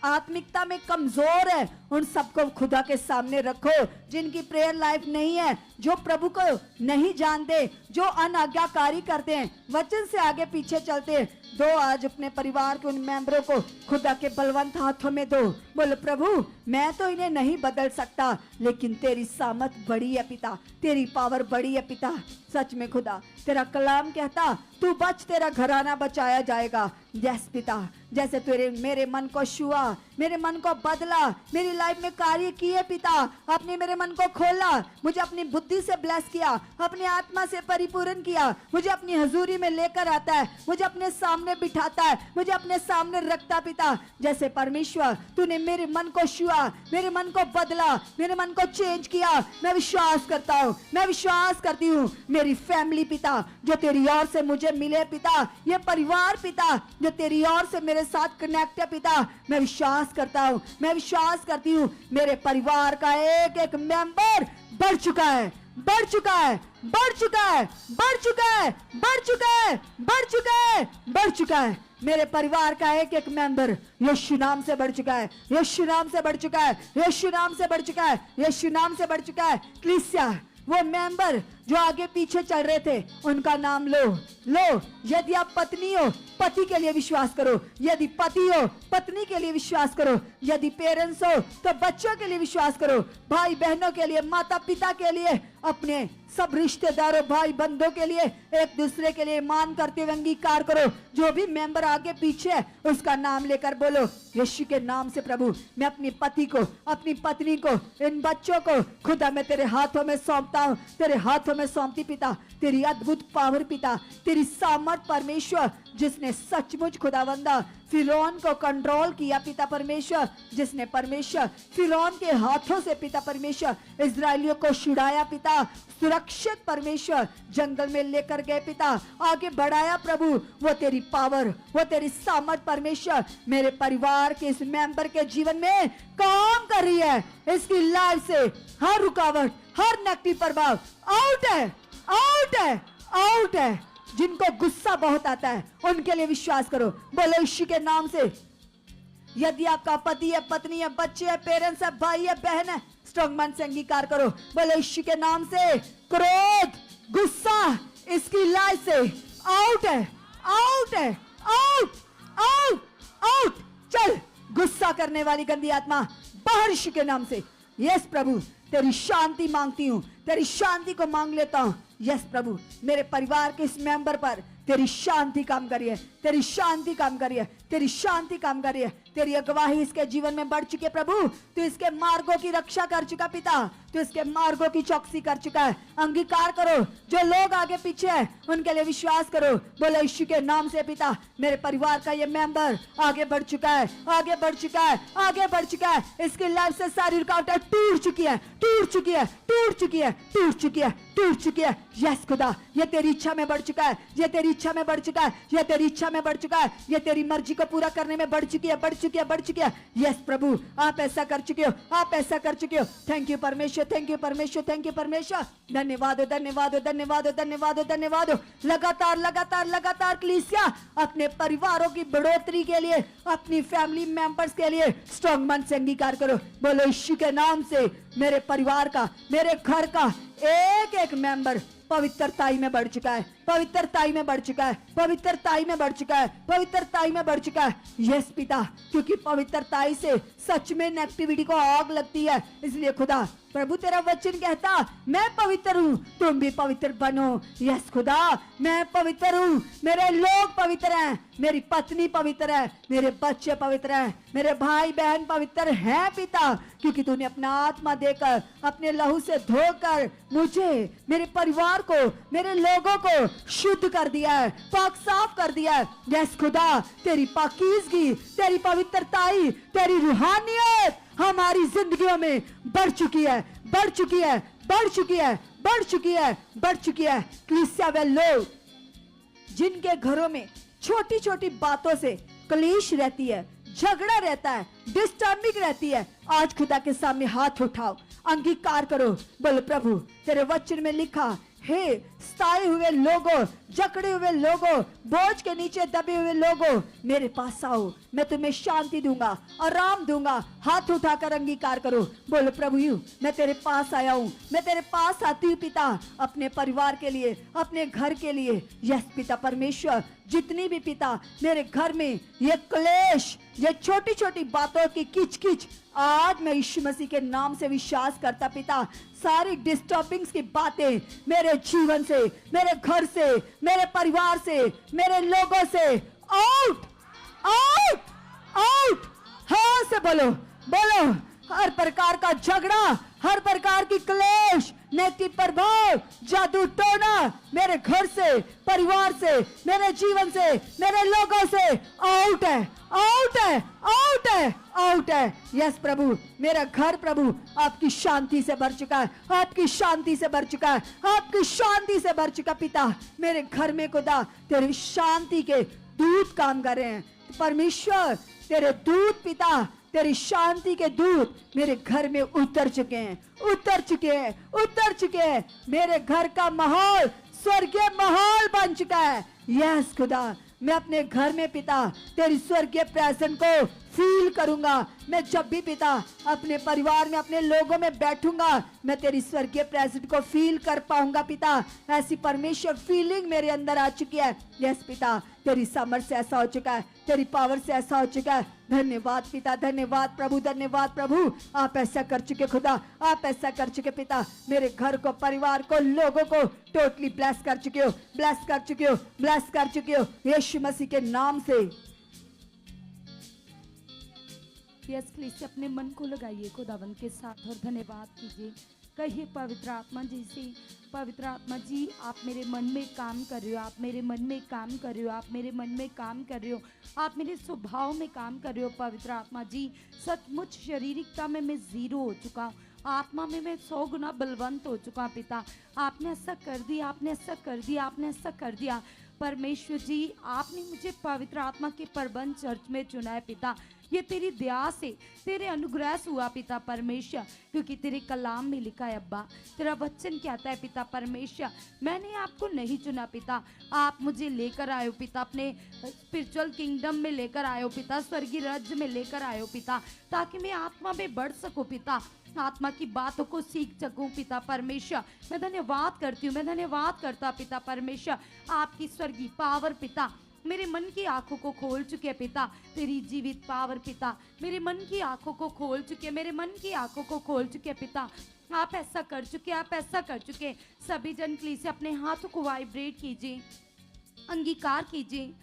आत्मिकता में कमजोर है, उन सबको खुदा के सामने रखो, जिनकी प्रेयर लाइफ नहीं है, जो प्रभु को नहीं जानते, जो अनाज्ञाकारी करते हैं, वचन से आगे पीछे चलते हैं, दो आज अपने परिवार के उन मेंबरों को खुदा के बलवंत हाथों में दो। बोलो प्रभु मैं तो इन्हें नहीं बदल सकता, लेकिन तेरी सामत बड़ी है पिता, तेरी पावर बड़ी है पिता। सच में खुदा तेरा कलाम कहता तू बच, तेरा घराना बचाया जाएगा। यस पिता, जैसे तेरे मेरे मन को छुआ, मेरे मन को बदला, मेरी लाइफ में कार्य किए पिता, अपने मेरे मन को खोला, मुझे अपनी बुद्धि से ब्लेस किया, अपनी आत्मा से परिपूर्ण किया, मुझे अपनी हजूरी में लेकर आता है, मुझे अपने सामने बिठाता है, मुझे अपने सामने रखता पिता। जैसे परमेश्वर तूने मेरे मन को छुआ, मेरे मन को बदला, मेरे मन को चेंज किया, मैं विश्वास करता हूँ, मैं विश्वास करती हूँ मेरी फैमिली पिता जो तेरी ओर से मुझे मिले पिता, ये परिवार पिता जो तेरी ओर से मेरे साथ कनेक्ट है पिता, मैं विश्वास करता हूँ, मैं विश्वास करती हूँ मेरे परिवार का एक एक मेंबर बढ़ चुका है, बढ़ चुका है, बढ़ चुका है, बढ़ चुका है, बढ़ चुका है, बढ़ चुका है, बढ़ चुका है। मेरे परिवार का एक एक मेंबर यीशु नाम से बढ़ चुका है, यीशु नाम से बढ़ चुका है, यीशु नाम से बढ़ चुका है, यीशु नाम से बढ़ चुका है। कलीसिया वो मेंबर जो आगे पीछे चल रहे थे उनका नाम लो, लो। यदि आप पत्नी हो पति के लिए विश्वास करो, यदि पति हो पत्नी के लिए विश्वास करो, यदि पेरेंट्स हो तो बच्चों के लिए विश्वास करो, भाई बहनों के लिए, माता पिता के लिए, अपने सब रिश्तेदारों भाई बंधुओं के लिए, एक दूसरे के लिए मान करते हुए अंगीकार करो। जो भी मेंबर आगे पीछे है उसका नाम लेकर बोलो यीशु के नाम से प्रभु मैं अपने पति को, अपनी पत्नी को, इन बच्चों को खुदा मैं तेरे हाथों में सौंपता हूँ, तेरे हाथों में सौंपती पिता। तेरी अद्भुत पावर पिता, तेरी सामर्थ परमेश्वर जिसने सचमुच खुदावंदा फिरौन को कंट्रोल किया पिता परमेश्वर, जिसने परमेश्वर फिरौन के हाथों से पिता परमेश्वर इजरायलियों को छुड़ाया पिता, सुरक्षित परमेश्वर जंगल में लेकर गए पिता, आगे बढ़ाया प्रभु। वो तेरी पावर, वो तेरी सामर्थ परमेश्वर मेरे परिवार के इस मेंबर के जीवन में काम कर रही है। इसकी लाइफ से हर रुकावट, हर नेगेटिव प्रभाव आउट है, आउट है, आउट है। जिनको गुस्सा बहुत आता है उनके लिए विश्वास करो, बोलो यीशु के नाम से। यदि आपका पति है, पत्नी है, बच्चे है, पेरेंट्स है, भाई है, बहन है, स्ट्रॉन्ग मन से अंगीकार करो, बोलो यीशु के नाम से। क्रोध, गुस्सा इसकी लाइफ से आउट है, आउट है, आउट, आउट, आउट। चल गुस्सा करने वाली गंदी आत्मा बाहर यीशु के नाम से। यस प्रभु तेरी शांति मांगती हूँ, तेरी शांति को मांग लेता हूँ। यस प्रभु मेरे परिवार के इस मेंबर पर तेरी शांति काम करिए, तेरी शांति काम करिए, तेरी शांति काम करिए। तेरी अगवाही इसके जीवन में बढ़ चुकी है प्रभु, तू इसके मार्गों की रक्षा कर चुका पिता, तू इसके मार्गों की चौकसी कर चुका है। अंगीकार करो, जो लोग आगे पीछे हैं उनके लिए विश्वास करो, बोलो यीशु के नाम से पिता मेरे परिवार का ये मेंबर आगे बढ़ चुका है, आगे बढ़ चुका है, आगे बढ़ चुका है। इसकी लाइफ से सारी रुकावटें टूट चुकी है, टूट चुकी है, टूट चुकी है, टूट चुकी है, टूट चुकी है। यस खुदा ये तेरी इच्छा में बढ़ चुका है, ये तेरी इच्छा में बढ़ चुका है, ये तेरी इच्छा में बढ़ चुका है, ये तेरी मर्जी को पूरा करने में बढ़ चुकी है, बढ़ चुकी है, बढ़ चुकी है। यस प्रभु आप ऐसा कर चुके हो, आप ऐसा कर चुके हो। थैंक यू परमेश्वर, थैंक यू परमेश्वर, थैंक यू परमेश्वर। धन्यवाद हो, धन्यवाद हो, धन्यवाद हो, धन्यवाद हो, धन्यवाद हो। लगातार लगातार लगातार कलीसिया अपने परिवारों की बढ़ोतरी के लिए, अपनी फैमिली मेंबर्स के लिए स्ट्रॉन्ग मन से अंगीकार करो, बोलो यीशु के नाम से मेरे परिवार का, मेरे घर का एक एक मेंबर पवित्रताई में बढ़ चुका है, पवित्रताई में बढ़ चुका है, पवित्रताई में बढ़ चुका है, पवित्रताई में बढ़ चुका है। यस पिता, क्योंकि पवित्रताई से सच में नेगेटिविटी को आग लगती है। इसलिए खुदा प्रभु तेरा वचन कहता मैं पवित्र हूँ, तुम भी पवित्र बनो। यस खुदा, मैं पवित्र हूँ, मेरे लोग पवित्र हैं, मेरी पत्नी पवित्र है, मेरे बच्चे पवित्र हैं, मेरे भाई बहन पवित्र हैं पिता, क्योंकि तूने अपना आत्मा देकर, अपने लहू से धोकर मुझे, मेरे परिवार को, मेरे लोगों को शुद्ध कर दिया है, पाक साफ कर दिया है। यस खुदा, तेरी पाकीज़गी, तेरी पवित्रताई, तेरी रूहानियत हमारी जिंदगियों में बढ़ चुकी है, बढ़ चुकी है, बढ़ चुकी है, बढ़ चुकी है, बढ़ चुकी है। कलीसिया वे लोग जिनके घरों में छोटी छोटी बातों से कलेश रहती है, झगड़ा रहता है, डिस्टर्बिंग रहती है, आज खुदा के सामने हाथ उठाओ, अंगीकार करो। बोलो प्रभु तेरे वचन में लिखा, हे सताए हुए लोगों, जकड़े हुए लोगों, बोझ के नीचे दबे हुए लोगों, मेरे पास आओ, मैं तुम्हें शांति दूंगा, आराम दूंगा। हाथ उठाकर अंगीकार करो। बोलो प्रभु यू, मैं तेरे पास आया हूँ, मैं तेरे पास आती हूँ पिता, अपने परिवार के लिए, अपने घर के लिए। यस पिता परमेश्वर, जितनी भी पिता मेरे घर में ये क्लेश, ये छोटी छोटी बातों की किचकिच, आज मैं यीशु मसीह के नाम से विश्वास करता पिता, सारी डिस्टर्बिंग्स की बातें मेरे जीवन से, मेरे घर से, मेरे परिवार से, मेरे लोगों से आउट, आउट, आउट। हाँ से बोलो, बोलो। हर प्रकार का झगड़ा, हर प्रकार की क्लेश, नेगेटिव प्रभाव, जादू टोना मेरे घर से, परिवार से, मेरे जीवन से, मेरे लोगों से आउट है, आउट है, आउट है, आउट है। यस प्रभु, मेरा घर प्रभु आपकी शांति से भर चुका है, आपकी शांति से भर चुका है, आपकी शांति से भर चुका। पिता मेरे घर में खुदा तेरी शांति के दूत काम कर रहे हैं। परमेश्वर तेरे दूत पिता, तेरी शांति के दूत मेरे घर में उतर चुके हैं, उतर चुके हैं, उतर चुके हैं। मेरे घर का माहौल स्वर्गीय माहौल बन चुका है। यस खुदा, मैं अपने घर में पिता तेरी स्वर्गीय प्रेजेंस को फील करूंगा। मैं जब भी पिता अपने परिवार में, अपने लोगों में बैठूंगा, मैं तेरी स्वर्गीय प्रेजेंस को फील कर पाऊंगा पिता। ऐसी परमेश्वर फीलिंग मेरे अंदर आ चुकी है। यस पिता, तेरी सामर्थ से ऐसा हो चुका है, तेरी पावर से ऐसा हो चुका है। धन्यवाद पिता, धन्यवाद प्रभु, धन्यवाद प्रभु। आप ऐसा कर चुके खुदा, आप ऐसा कर चुके पिता। मेरे घर को, परिवार को, लोगों को टोटली ब्लेस कर चुके हो, ब्लेस कर चुके हो, ब्लेस कर चुके हो यीशु मसीह के नाम से। यस प्लीज अपने मन को लगाइए खुदावंत के साथ और धन्यवाद कीजिए। कहिए पवित्र आत्मा जी से, पवित्र आत्मा जी आप मेरे मन में काम कर रहे हो, आप मेरे मन में काम कर रहे हो, आप मेरे मन में काम कर रहे हो, आप मेरे स्वभाव में काम कर रहे हो। पवित्र आत्मा जी सचमुच शारीरिकता में मैं जीरो हो चुका हूँ, आत्मा में मैं 100 गुना बलवंत हो चुका पिता। आपने ऐसा कर दिया, आपने ऐसा कर दिया, आपने ऐसा कर दिया। परमेश्वर जी आपने मुझे पवित्र आत्मा के प्रबंध चर्च में चुना है पिता। ये तेरी दया से, तेरे अनुग्रह से हुआ पिता परमेश्वर, क्योंकि तेरे कलाम में लिखा है अब्बा, तेरा वचन कहता है पिता परमेश्वर, मैंने आपको नहीं चुना पिता, आप मुझे लेकर आए हो पिता, अपने स्पिरिचुअल किंगडम में लेकर आए हो पिता, स्वर्गीय राज्य में लेकर आए हो पिता, ताकि मैं आत्मा में बढ़ सकूं पिता, आत्मा की बातों को सीख सकूं पिता परमेश्वर। मैं धन्यवाद करती हूँ, मैं धन्यवाद करता पिता परमेश्वर। आपकी स्वर्गीय पावर पिता मेरे मन की आंखों को खोल चुके हैं पिता, तेरी जीवित पावर पिता मेरे मन की आंखों को खोल चुके हैं, मेरे मन की आंखों को खोल चुके हैं पिता। आप ऐसा कर चुके, आप ऐसा कर चुके। सभी जन प्लीज अपने हाथों को वाइब्रेट कीजिए, अंगीकार कीजिए,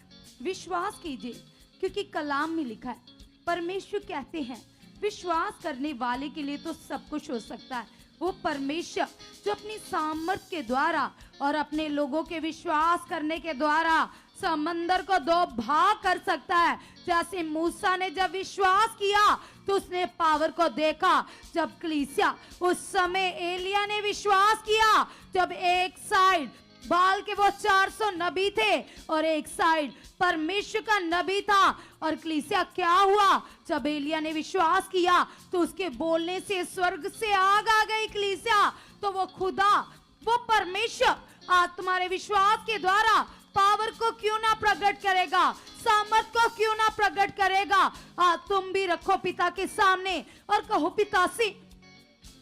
विश्वास कीजिए, क्योंकि कलाम में लिखा है, परमेश्वर कहते हैं विश्वास करने वाले के लिए तो सब कुछ हो सकता है। वो परमेश्वर जो अपनी सामर्थ के द्वारा और अपने लोगों के विश्वास करने के द्वारा समंदर को 2 भाग कर सकता है। जैसे मूसा ने जब विश्वास किया तो उसने पावर को देखा। जब कलीसिया उस समय एलिया ने विश्वास किया, जब एक साइड बाल के वो 400 नबी थे और एक साइड परमेश्वर का नबी था, और कलीसिया क्या हुआ, जब एलिया ने विश्वास किया तो उसके बोलने से स्वर्ग से आग आ गई कलीसिया। तो वो खुदा, वो परमेश्वर आज तुम्हारे विश्वास के द्वारा पावर को क्यों ना प्रकट करेगा, सामर्थ को क्यों ना प्रकट करेगा। आज तुम भी रखो पिता के सामने और कहो पिता से,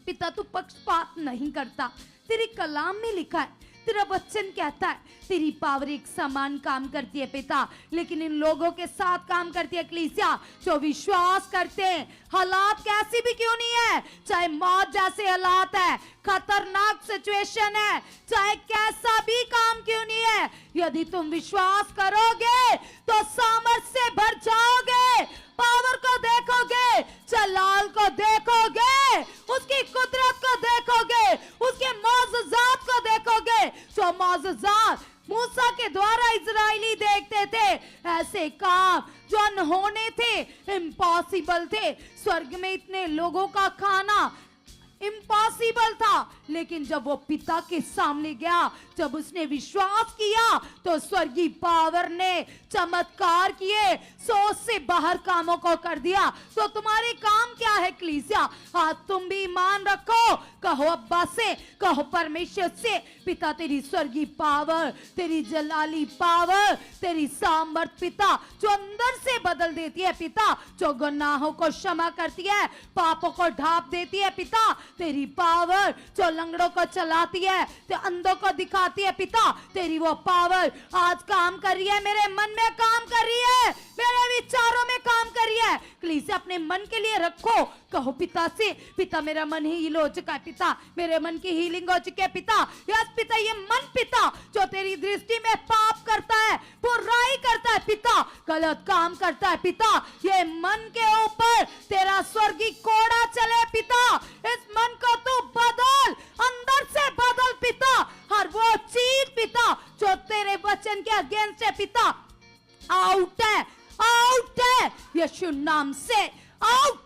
पिता तू पक्षपात नहीं करता, तेरे कलाम में लिखा है तेरा वचन कहता है तेरी पावर एक समान काम करती है पिता, लेकिन इन लोगों के साथ काम करती है कलीसिया जो विश्वास करते हैं, हालात कैसी भी क्यों नहीं है, चाहे मौत जैसे हालात है, खतरनाक सिचुएशन है, चाहे कैसा भी काम क्यों नहीं है, यदि तुम विश्वास करोगे तो सामर्थ्य से भर जाओगे, पावर को देखोगे, जलाल को देखोगे, उसकी कुदरत को देखोगे, उसके मौजूजात को देखोगे। जो मौजूजात मूसा के द्वारा इजरायली देखते थे, ऐसे काम जो अनहोने थे, इम्पॉसिबल थे। स्वर्ग में इतने लोगों का खाना इम्पॉसिबल था, लेकिन जब वो पिता के सामने गया, जब उसने विश्वास किया, तो स्वर्गीय पावर ने चमत्कार किए, सोच से बाहर कामों को कर दिया। तो तुम्हारे काम क्या है कलीसिया? आज तुम भी ईमान रखो, कहो अब्बा से, कहो परमेश्वर से, पिता तेरी स्वर्गीय पावर, तेरी जलाली पावर, तेरी सामर्थ पिता जो अंदर से बदल देती है पिता, जो गुनाहों को क्षमा करती है, पापों को ढांप देती है पिता, तेरी पावर जो लंगड़ों को चलाती है, जो अंधों को दिखाती है पिता, तेरी वो पावर आज काम कर रही है, मेरे मन में काम कर रही है, मेरे विचारों में काम कर रही है। कलीसिया अपने मन के लिए रखो, कहो पिता से, पिता मेरा मन ही हील हो चुका है पिता, मेरे मन की हीलिंग हो चुकी है पिता। यस पिता, ये मन पिता जो तेरी दृष्टि में पाप करता है, बुराई करता है पिता, गलत काम करता है पिता, ये मन के ऊपर तेरा स्वर्गीय कोड़ा चले पिता, इस मन को तू बदल, अंदर से बदल पिता, हर वो चीज पिता जो तेरे वचन के अगेंस्ट है पिता, आउट है, आउट है यीशु नाम से, आउट,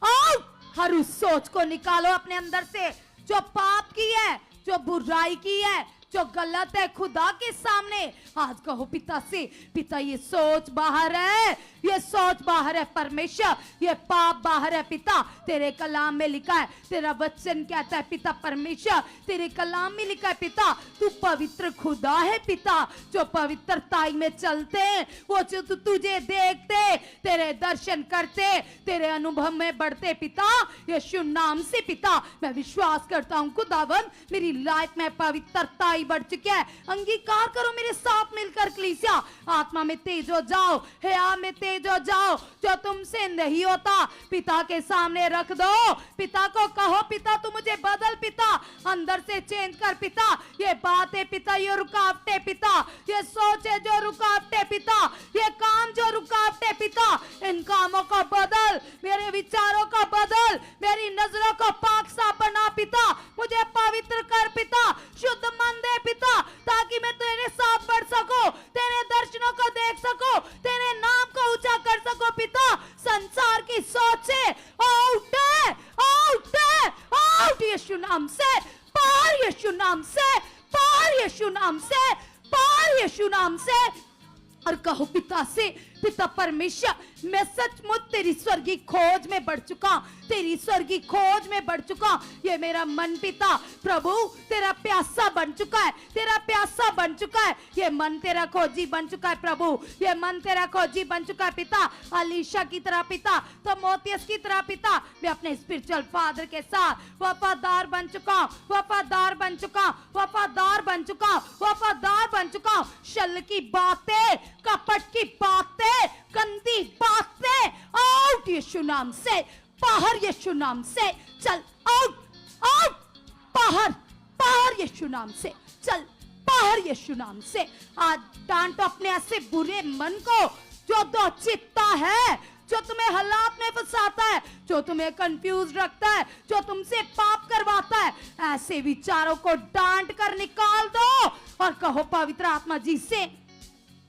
आउट। हर उस सोच को निकालो अपने अंदर से जो पाप की है, जो बुराई की है, जो गलत है खुदा के सामने। आज कहो पिता से, पिता ये सोच बाहर है, ये सोच बाहर है परमेश्वर, ये पाप बाहर है पिता, तेरे कलाम में लिखा है, तेरा वचन कहता है पिता परमेश्वर, तेरे कलाम में लिखा है पिता, तू पवित्र खुदा है पिता, जो पवित्रताई में चलते हैं, वो जो तुझे देखते, तेरे दर्शन करते, तेरे अनुभव में बढ़ते पिता, यीशु नाम से पिता मैं विश्वास करता हूँ खुदावन, मेरी लाइफ में पवित्रताई बढ़ चुकी है। अंगीकार करो मेरे साथ मिलकर कलीसिया, आत्मा में तेज हो जाओ, हया में तेज हो जाओ, जो तुमसे नहीं होता पिता के सामने रख दो, पिता को कहो पिता तू मुझे बदल पिता, अंदर से चेंज कर पिता, ये बातें पिता, ये रुकावटें पिता, ये सोचे जो रुकावटें पिता, ये काम जो रुकावटें पिता, इन कामों को बदल, मेरे विचारों को बदल, मेरी नजरों को पाक साफ बना पिता, मुझे पवित्र कर पिता, शुद्ध मन दे पिता, ताकि मैं तेरे साथ बढ़ सकूं, तेरे दर्शनों को देख सकूं, तेरे नाम को ऊंचा कर सकूं पिता। संसार की सोचे आउट है, आउट है, आउट यीशु नाम से, पार यीशु नाम से, पार यीशु नाम से, पार यीशु नाम से। और कहो पिता से, पिता परमेश्वर मैं सचमुच तेरी स्वर्गीय खोज में बढ़ चुका, तेरी स्वर्गीय खोज में बढ़ चुका, ये मेरा मन पिता प्रभु तेरा प्यासा बन चुका है, तेरा प्यासा बन चुका है, ये मन तेरा खोजी बन चुका है प्रभु, ये मन तेरा खोजी बन चुका है पिता, अलीशा की तरह पिता, तो मोतियस की तरह पिता, मैं अपने स्पिरिचुअल फादर के साथ वफादार बन चुका, वफादार बन चुका, वफादार बन चुका, वफादार बन चुका। शल की बातें, कपट की बातें, गंदी बातें आउट यीशु नाम से, बाहर यीशु नाम से, चल आउट, आउट, बाहर, बाहर यीशु नाम से, चल बाहर यीशु नाम से। आज डांटो अपने ऐसे बुरे मन को जो दो चित्ता है, जो तुम्हें हालात में फंसाता है, जो तुम्हें कंफ्यूज रखता है, जो तुमसे पाप करवाता है, ऐसे विचारों को डांट कर निकाल दो और कहो पवित्र आत्मा जी से,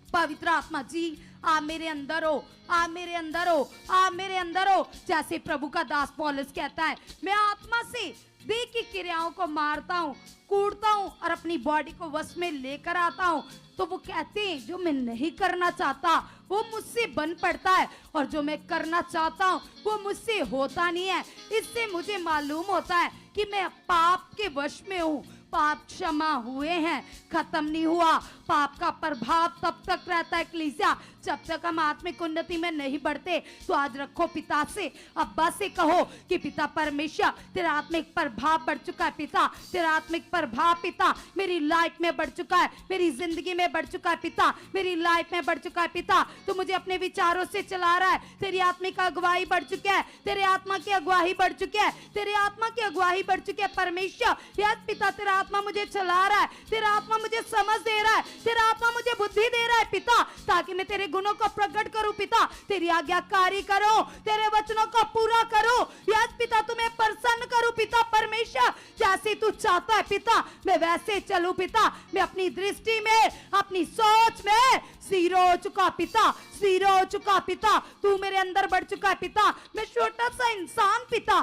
पवित्र आत्मा जी आप मेरे अंदर हो, आप मेरे अंदर हो, आप मेरे अंदर हो। जैसे प्रभु का दास पौलुस कहता है, मैं आत्मा से देह की क्रियाओं को मारता हूँ, कूटता हूँ और अपनी बॉडी को वश में लेकर आता हूँ। तो वो कहते हैं जो मैं नहीं करना चाहता वो मुझसे बन पड़ता है, और जो मैं करना चाहता हूँ वो मुझसे होता नहीं है। इससे मुझे मालूम होता है कि मैं पाप के वश में हूँ। पाप क्षमा हुए हैं, खत्म नहीं हुआ, पाप का प्रभाव तब तक रहता है कलीसिया जब तक हम आत्मिक उन्नति में नहीं बढ़ते तो आज रखो पिता से, अब्बा से कहो कि पिता परमेश्वर तेरा आत्मिक प्रभाव बढ़ चुका है पिता, तेरा आत्मिक प्रभाव पिता मेरी लाइफ में बढ़ चुका है, मेरी जिंदगी में बढ़ चुका है पिता, मेरी लाइफ में बढ़ चुका है पिता। तू मुझे अपने विचारों से चला रहा है, तेरी आत्मिक अगुवाई बढ़ चुकी है, तेरे आत्मा की अगुवाई बढ़ चुकी है, तेरे आत्मा की अगुवाई बढ़ चुकी है परमेश्वर। यस पिता, तेरा आत्मा मुझे चला रहा है, तेरा आत्मा मुझे समझ दे रहा है, तेरा आत्मा मुझे बुद्धि दे रहा है पिता, ताकि मैं तेरे गुणों को प्रकट करूं पिता, तेरी आज्ञाकारी करो, तेरे वचनों को पूरा करो। यस पिता, तुम्हें प्रसन्न करूं पिता परमेश्वर, जैसे तू चाहता है पिता मैं वैसे चलूं पिता। मैं अपनी दृष्टि में, अपनी सोच में स्थिर हो चुका पिता, स्थिर हो चुका पिता, तू मेरे अंदर बढ़ चुका है पिता। मैं छोटा सा इंसान पिता,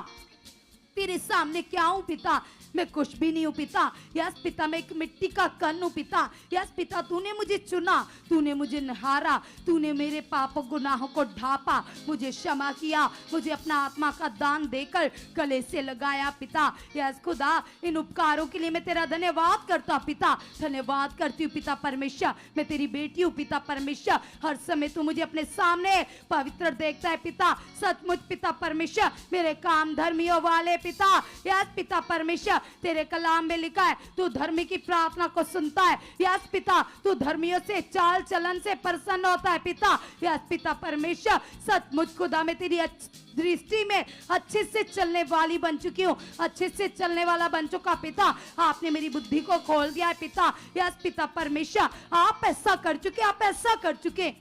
तेरे सामने क्या हूं पिता, मैं कुछ भी नहीं हूं पिता। यस पिता, मैं एक मिट्टी का कण हूं पिता। यस पिता, तूने मुझे चुना, तूने मुझे निहारा, तूने मेरे पापों गुनाहों को ढापा, मुझे क्षमा किया, मुझे अपना आत्मा का दान देकर गले से लगाया पिता। यस खुदा, इन उपकारों के लिए मैं तेरा धन्यवाद करता हूं पिता, धन्यवाद करती हूँ पिता परमेश्वर। मैं तेरी बेटी हूँ पिता परमेश्वर, हर समय तू मुझे अपने सामने पवित्र देखता है पिता। सचमुच पिता परमेश्वर, मेरे काम धर्मियों वाले पिता। यस पिता परमेश्वर, तेरे कलाम में लिखा है तू धर्मी की प्रार्थना को सुनता है। यस पिता, तू धर्मियों से चाल चलन से प्रसन्न होता है पिता। यस पिता परमेश्वर, सचमुच खुदा मैं तेरी दृष्टि में अच्छे से चलने वाली बन चुकी हूँ, अच्छे से चलने वाला बन चुका पिता। आपने मेरी बुद्धि को खोल दिया है पिता। यस पिता परमेश्वर, आप ऐसा कर चुके, आप ऐसा कर चुके।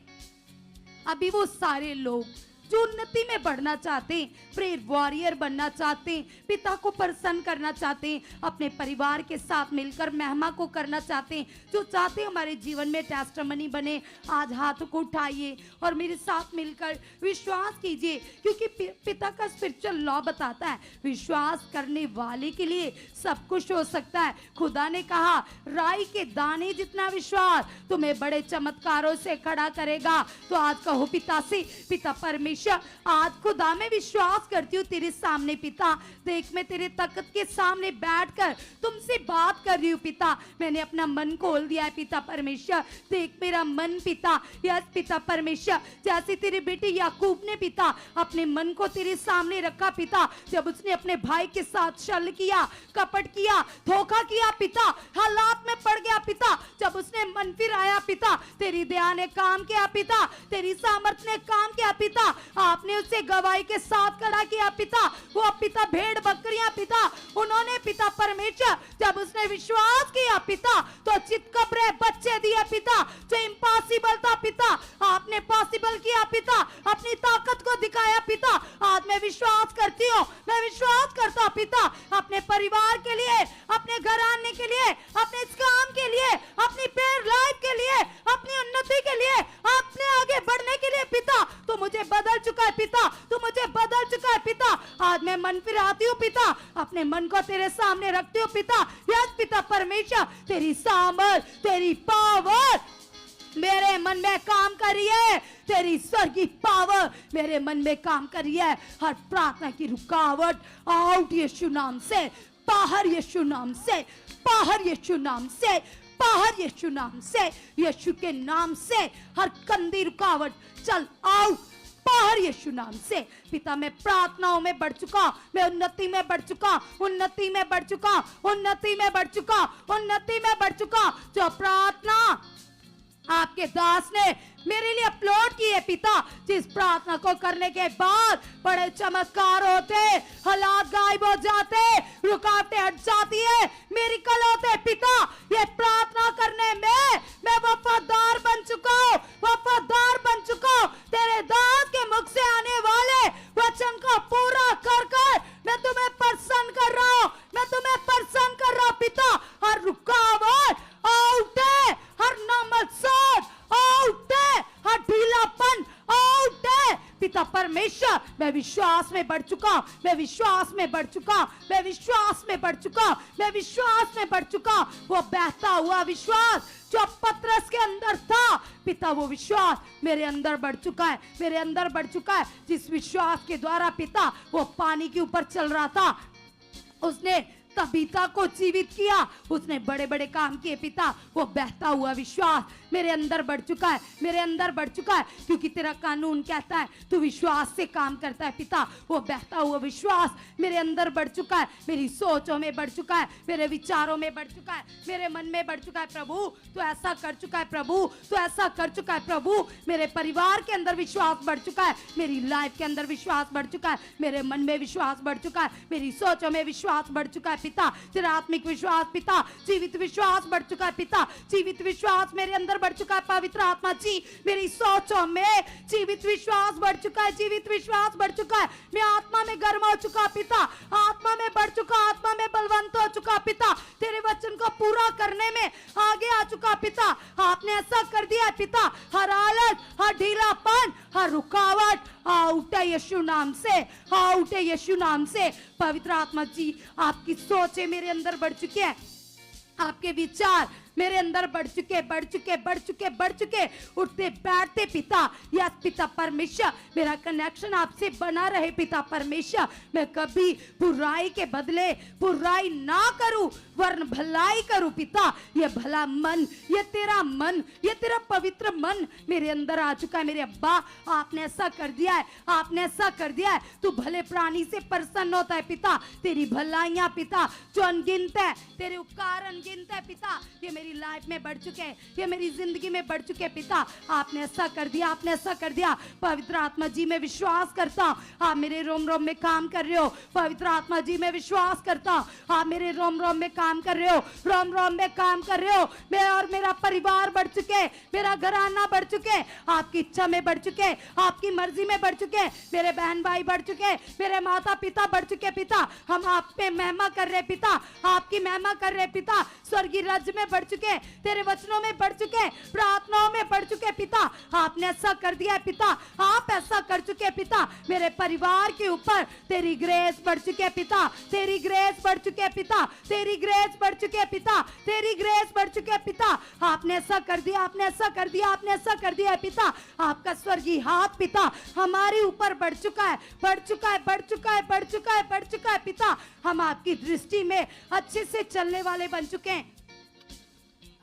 अभी वो सारे लोग जो उन्नति में बढ़ना चाहते हैं, प्रेयर वॉरियर बनना चाहते हैं, पिता को प्रसन्न करना चाहते हैं, अपने परिवार के साथ मिलकर महिमा को करना चाहते हैं, जो चाहते हैं हमारे जीवन में टेस्टिमनी बने, आज हाथ को उठाइए और मेरे साथ मिलकर विश्वास कीजिए, क्योंकि पिता का स्पिरिचुअल लॉ बताता है विश्वास करने वाले के लिए सब कुछ हो सकता है। खुदा ने कहा राई के दाने जितना विश्वास तुम्हें बड़े चमत्कारों से खड़ा करेगा। तो आज कहो पिता से, पिता परमेश्वर, आज खुदा मैं विश्वास करती हूँ तेरे सामने पिता। देख मैं तेरे तख्त के सामने बैठकर तुमसे बात कर रही हूँ पिता। मैंने अपना मन खोल दिया है पिता परमेश्वर। देख मेरा मन पिता, यस पिता परमेश्वर, जैसे तेरे बेटे याकूब ने पिता अपने मन को तेरे सामने रखा पिता, जब उसने अपने भाई के साथ छल किया, कपट किया, धोखा किया पिता, हालात में पड़ गया पिता, जब उसने मन फिराया पिता, तेरी दया ने काम किया पिता, तेरी सामर्थ्य ने काम किया पिता, आपने उसे गवाही के साथ खड़ा किया पिता। वो पिता भेड़ बकरियां पिता, उन्होंने पिता परमेश्वर जब उसने विश्वास किया पिता तो चितकबरे बच्चे दिए पिता, जो इम्पॉसिबल था पिता आपने पॉसिबल किया पिता, अपनी ताकत को दिखाया पिता। आज मैं विश्वास करती हूँ, मैं विश्वास करता हूँ पिता, अपने परिवार के लिए, अपने घराने के लिए, अपने इस काम के लिए, अपनी प्रेयर लाइफ के लिए, अपनी उन्नति के लिए, अपने आगे बढ़ने के लिए पिता, तो मुझे बदल चुका है पिता, तू मुझे बदल चुका है पिता। आज मैं मन फिराती हूँ पिता, अपने मन को तेरे सामने रखती हूँ पिता। यस पिता परमेश्वर, तेरी सामर्थ, तेरी पावर मेरे मन में काम कर रही है, तेरी स्वर की पावर मेरे मन में काम कर रही है। हर प्रार्थना की रुकावट आउट यीशु नाम से, बाहर यीशु नाम से, बाहर यीशु नाम से, बाहर यीशु नाम से, यीशु के नाम से हर गंदी रुकावट चल आउट, बाहर यीशु नाम से। पिता मैं प्रार्थनाओं में बढ़ चुका, मैं उन्नति में बढ़ चुका, उन्नति में बढ़ चुका, उन्नति में बढ़ चुका, उन्नति में बढ़ चुका। जो प्रार्थना आपके दास ने मेरे लिए अपलोड की है पिता, जिस प्रार्थना को करने के बाद बड़े चमत्कार होते, हालात गायब हो जाते, रुकावटें हट जाती है, मिरेकल होते पिता। ये प्रार्थना करने में मैं वफादार बन चुका हूँ, वफादार बन चुका हूँ। तेरे दास के मुख से आने वाले वचन को पूरा कर कर मैं तुम्हें प्रसन्न कर रहा हूँ, मैं तुम्हें प्रसन्न कर रहा हूँ पिता। हर रुकावट आउट है, हर नॉर्मल सोच आउट है, हर ढीलापन आउट है पिता परमेश्वर। मैं विश्वास में बढ़ चुका, मैं विश्वास में बढ़ चुका, मैं विश्वास में बढ़ चुका, मैं विश्वास में बढ़ चुका। वो बहता हुआ विश्वास जो पतरस के अंदर था पिता, वो विश्वास मेरे अंदर बढ़ चुका है, मेरे अंदर बढ़ चुका है। जिस विश्वास के द्वारा पिता वो पानी के ऊपर चल रहा था, उसने तबीता को जीवित किया, उसने बड़े बड़े काम किए पिता। वो बहता हुआ विश्वास मेरे अंदर बढ़ चुका है, मेरे अंदर बढ़ चुका है, क्योंकि तेरा कानून कहता है तू विश्वास से काम करता है पिता। वो बहता हुआ विश्वास मेरे अंदर बढ़ चुका है, मेरी सोचों में बढ़ चुका है, मेरे विचारों में बढ़ चुका है, मेरे मन में बढ़ चुका है। प्रभु तू ऐसा कर चुका है, प्रभु तू ऐसा कर चुका है। प्रभु मेरे परिवार के अंदर विश्वास बढ़ चुका है, मेरी लाइफ के अंदर विश्वास बढ़ चुका है, मेरे मन में विश्वास बढ़ चुका है, मेरी सोचों में विश्वास बढ़ चुका है पिता। तेरा आत्मिक विश्वास पिता, जीवित विश्वास बढ़ चुका है पिता, जीवित विश्वास मेरे अंदर बढ़ चुका है। पवित्र आत्मा जी मेरी सोचों में जीवित विश्वास बढ़ चुका है, जीवित विश्वास बढ़ चुका है। मैं आत्मा में गर्म हो चुका पिता, आत्मा में बढ़ चुका, आत्मा में बलवंत हो चुका पिता, तेरे वचन को पूरा करने में आगे आ चुका पिता। आपने ऐसा कर दिया पिता, हर हालत, हर ढीलापन, हर रुकावट आउट है यीशु नाम से, आउट है यीशु नाम से। पवित्र आत्मा जी आपकी सोचें मेरे अंदर बढ़ चुकी है, आपके विचार मेरे अंदर बढ़ चुके, बढ़ चुके, बढ़ चुके, बढ़ चुके, उठते बैठते पिता। यस पिता परमेश्वर, मेरा कनेक्शन आपसे बना रहे पिता परमेश्वर। मैं कभी बुराई के बदले बुराई ना करूं, वरन भलाई करूं पिता। ये भला मन, ये तेरा मन, ये तेरा पवित्र मन मेरे अंदर आ चुका है। मेरे अब्बा आपने ऐसा कर दिया है, आपने ऐसा कर दिया है। तू भले प्राणी से प्रसन्न होता है पिता, तेरी भलाइयां पिता जो अनगिनत है, तेरे उपकार अनगिनत है पिता, ये मेरी लाइफ में बढ़ चुके हैं, ये मेरी जिंदगी में बढ़ चुके पिता। आपने ऐसा कर दिया, आपने ऐसा कर दिया। पवित्र आत्मा जी मैं विश्वास करता हूँ आप मेरे रोम रोम में काम कर रहे हो। पवित्र आत्मा जी मैं विश्वास करता हूँ आप मेरे रोम रोम में काम कर रहे हो, रोम रोम में काम कर रहे हो। मैं और मेरा परिवार बढ़ चुके, मेरा घराना बढ़ चुके, आपकी इच्छा में बढ़ चुके, आपकी मर्जी में बढ़ चुके, मेरे बहन भाई बढ़ चुके, मेरे माता पिता बढ़ चुके पिता। हम आप पे महिमा कर रहे पिता, आपकी महिमा कर रहे पिता। स्वर्गीय राज्य में बढ़ चुके, तेरे वचनों में बढ़ चुके, प्रार्थनाओं में बढ़ चुके पिता। आपने ऐसा कर दिया है पिता, आप ऐसा कर चुके पिता। मेरे परिवार के ऊपर तेरी ग्रेस बढ़ चुके पिता, तेरी ग्रेस बढ़ चुके पिता, तेरी ग्रेस बढ़ चुके पिता, तेरी ग्रेस बढ़ चुके पिता। आपने ऐसा कर दिया, आपने ऐसा कर दिया, आपने ऐसा कर दिया है पिता। आपका स्वर्गीय हाथ पिता हमारे ऊपर बढ़ चुका है, बढ़ चुका है, बढ़ चुका है, बढ़ चुका है, बढ़ चुका है पिता। हम आपकी दृष्टि में अच्छे से चलने वाले बन चुके हैं,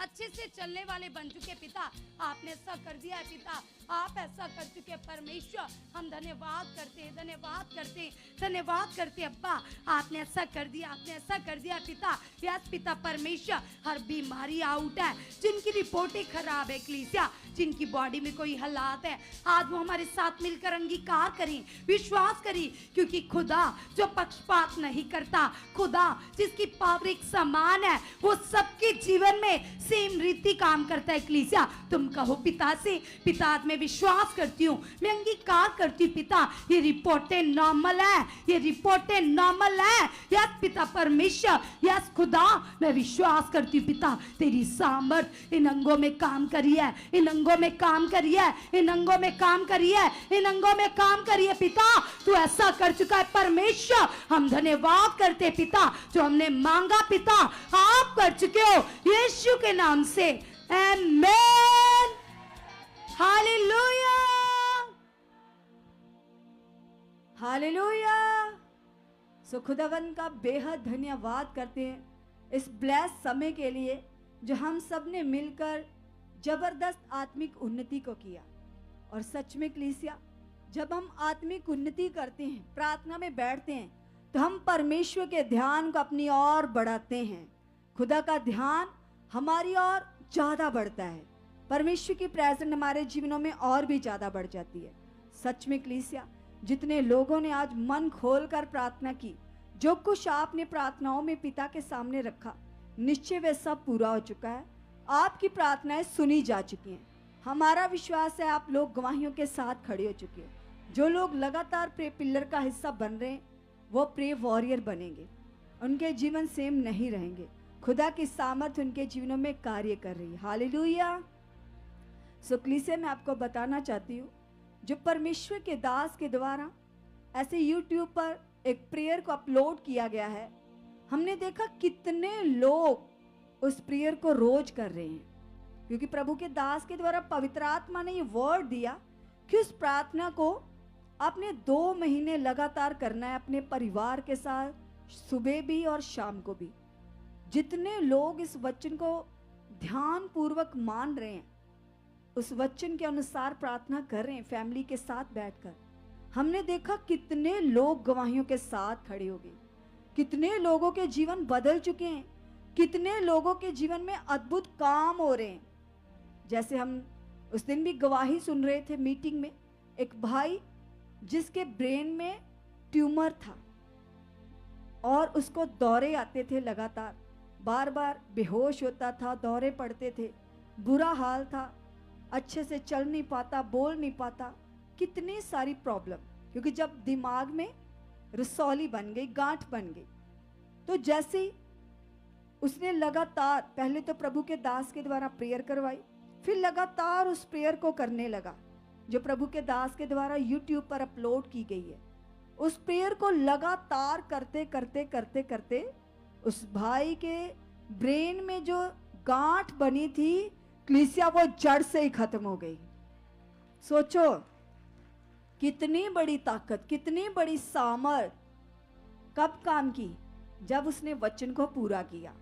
अच्छे से चलने वाले बन चुके पिता। आपने ऐसा कर दिया है पिता, आप ऐसा कर चुके परमेश्वर। हम धन्यवाद करते हैं, धन्यवाद करते हैं, धन्यवाद करते हैं अब्बा। आपने ऐसा कर दिया, आपने ऐसा कर दिया पिता। यस पिता परमेश्वर, हर बीमारी आउट है, जिनकी रिपोर्टें खराब है कलीसिया, जिनकी बॉडी में कोई हालात है, आज वो हमारे साथ मिलकर अंगीकार करें, विश्वास करें, क्योंकि खुदा जो पक्षपात नहीं करता, खुदा जिसकी पावर एक समान है, वो सबके जीवन में सेम रीति काम करता है कलीसिया। तुम कहो पिता से, पिता मैं विश्वास करती हूँ, मैं अंगीकार करती हूँ पिता, ये रिपोर्टें नॉर्मल है, ये रिपोर्टें नॉर्मल है। यस पिता परमेश्वर, यस खुदा, मैं विश्वास करती हूँ पिता, तेरी सामर्थ इन अंगों में काम करी है, इन अंगों में काम करी है, इन अंगों में काम करी है, इन अंगों में काम करी है पिता। तू ऐसा कर चुका है परमेश्वर। हम धन्यवाद करते पिता, जो हमने मांगा पिता आप कर चुके हो, यीशु के नाम से आमीन, हालेलुया, हालेलुया। सो खुदावन का बेहद धन्यवाद करते हैं इस ब्लेस समय के लिए, जो हम सब ने मिलकर जबरदस्त आत्मिक उन्नति को किया। और सच में कलीसिया, जब हम आत्मिक उन्नति करते हैं, प्रार्थना में बैठते हैं, तो हम परमेश्वर के ध्यान को अपनी ओर बढ़ाते हैं। खुदा का ध्यान हमारी ओर ज्यादा बढ़ता है, परमेश्वर की प्रेजेंस हमारे जीवनों में और भी ज्यादा बढ़ जाती है। सच में कलीसिया, जितने लोगों ने आज मन खोलकर प्रार्थना की, जो कुछ आपने प्रार्थनाओं में पिता के सामने रखा, निश्चय वे सब पूरा हो चुका है। आपकी प्रार्थनाएं सुनी जा चुकी हैं। हमारा विश्वास है आप लोग गवाहियों के साथ खड़े हो चुके हैं। जो लोग लगातार प्रे पिलर का हिस्सा बन रहे हैं, वो प्रे वॉरियर बनेंगे, उनके जीवन सेम नहीं रहेंगे। खुदा की सामर्थ उनके जीवनों में कार्य कर रही है। हालेलुया। सो कलीसिया, मैं आपको बताना चाहती हूँ, जो परमेश्वर के दास के द्वारा ऐसे यूट्यूब पर एक प्रेयर को अपलोड किया गया है, हमने देखा कितने लोग उस प्रेयर को रोज कर रहे हैं, क्योंकि प्रभु के दास के द्वारा पवित्र आत्मा ने ये वर्ड दिया कि उस प्रार्थना को आपने 2 महीने लगातार करना है, अपने परिवार के साथ, सुबह भी और शाम को भी। जितने लोग इस वचन को ध्यान पूर्वक मान रहे हैं, उस वचन के अनुसार प्रार्थना कर रहे हैं फैमिली के साथ बैठकर, हमने देखा कितने लोग गवाहियों के साथ खड़े हो गए, कितने लोगों के जीवन बदल चुके हैं, कितने लोगों के जीवन में अद्भुत काम हो रहे हैं। जैसे हम उस दिन भी गवाही सुन रहे थे मीटिंग में, एक भाई जिसके ब्रेन में ट्यूमर था और उसको दौरे आते थे लगातार, बार बार बेहोश होता था, दौरे पड़ते थे, बुरा हाल था, अच्छे से चल नहीं पाता, बोल नहीं पाता, कितनी सारी प्रॉब्लम, क्योंकि जब दिमाग में रसौली बन गई, गांठ बन गई, तो जैसे ही उसने लगातार पहले तो प्रभु के दास के द्वारा प्रेयर करवाई, फिर लगातार उस प्रेयर को करने लगा जो प्रभु के दास के द्वारा YouTube पर अपलोड की गई है। उस प्रेयर को लगातार करते करते करते करते उस भाई के ब्रेन में जो गांठ बनी थी कलीसिया, वो जड़ से ही खत्म हो गई। सोचो कितनी बड़ी ताकत, कितनी बड़ी सामर्थ कब काम की, जब उसने वचन को पूरा किया।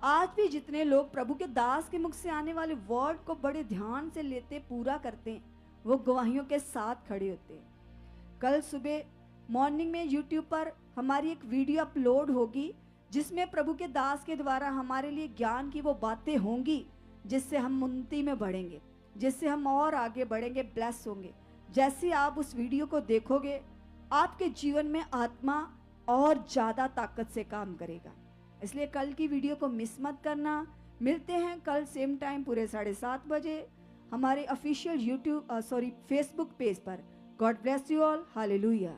आज भी जितने लोग प्रभु के दास के मुख से आने वाले वर्ड को बड़े ध्यान से लेते, पूरा करते हैं, वो गवाहियों के साथ खड़े होते हैं। कल सुबह मॉर्निंग में YouTube पर हमारी एक वीडियो अपलोड होगी जिसमें प्रभु के दास के द्वारा हमारे लिए ज्ञान की वो बातें होंगी जिससे हम उन्नति में बढ़ेंगे, जिससे हम और आगे बढ़ेंगे, ब्लेस होंगे। जैसे आप उस वीडियो को देखोगे, आपके जीवन में आत्मा और ज़्यादा ताकत से काम करेगा। इसलिए कल की वीडियो को मिस मत करना। मिलते हैं कल सेम टाइम पूरे 7:30 बजे हमारे ऑफिशियल फेसबुक पेज पर। God bless you all. Hallelujah.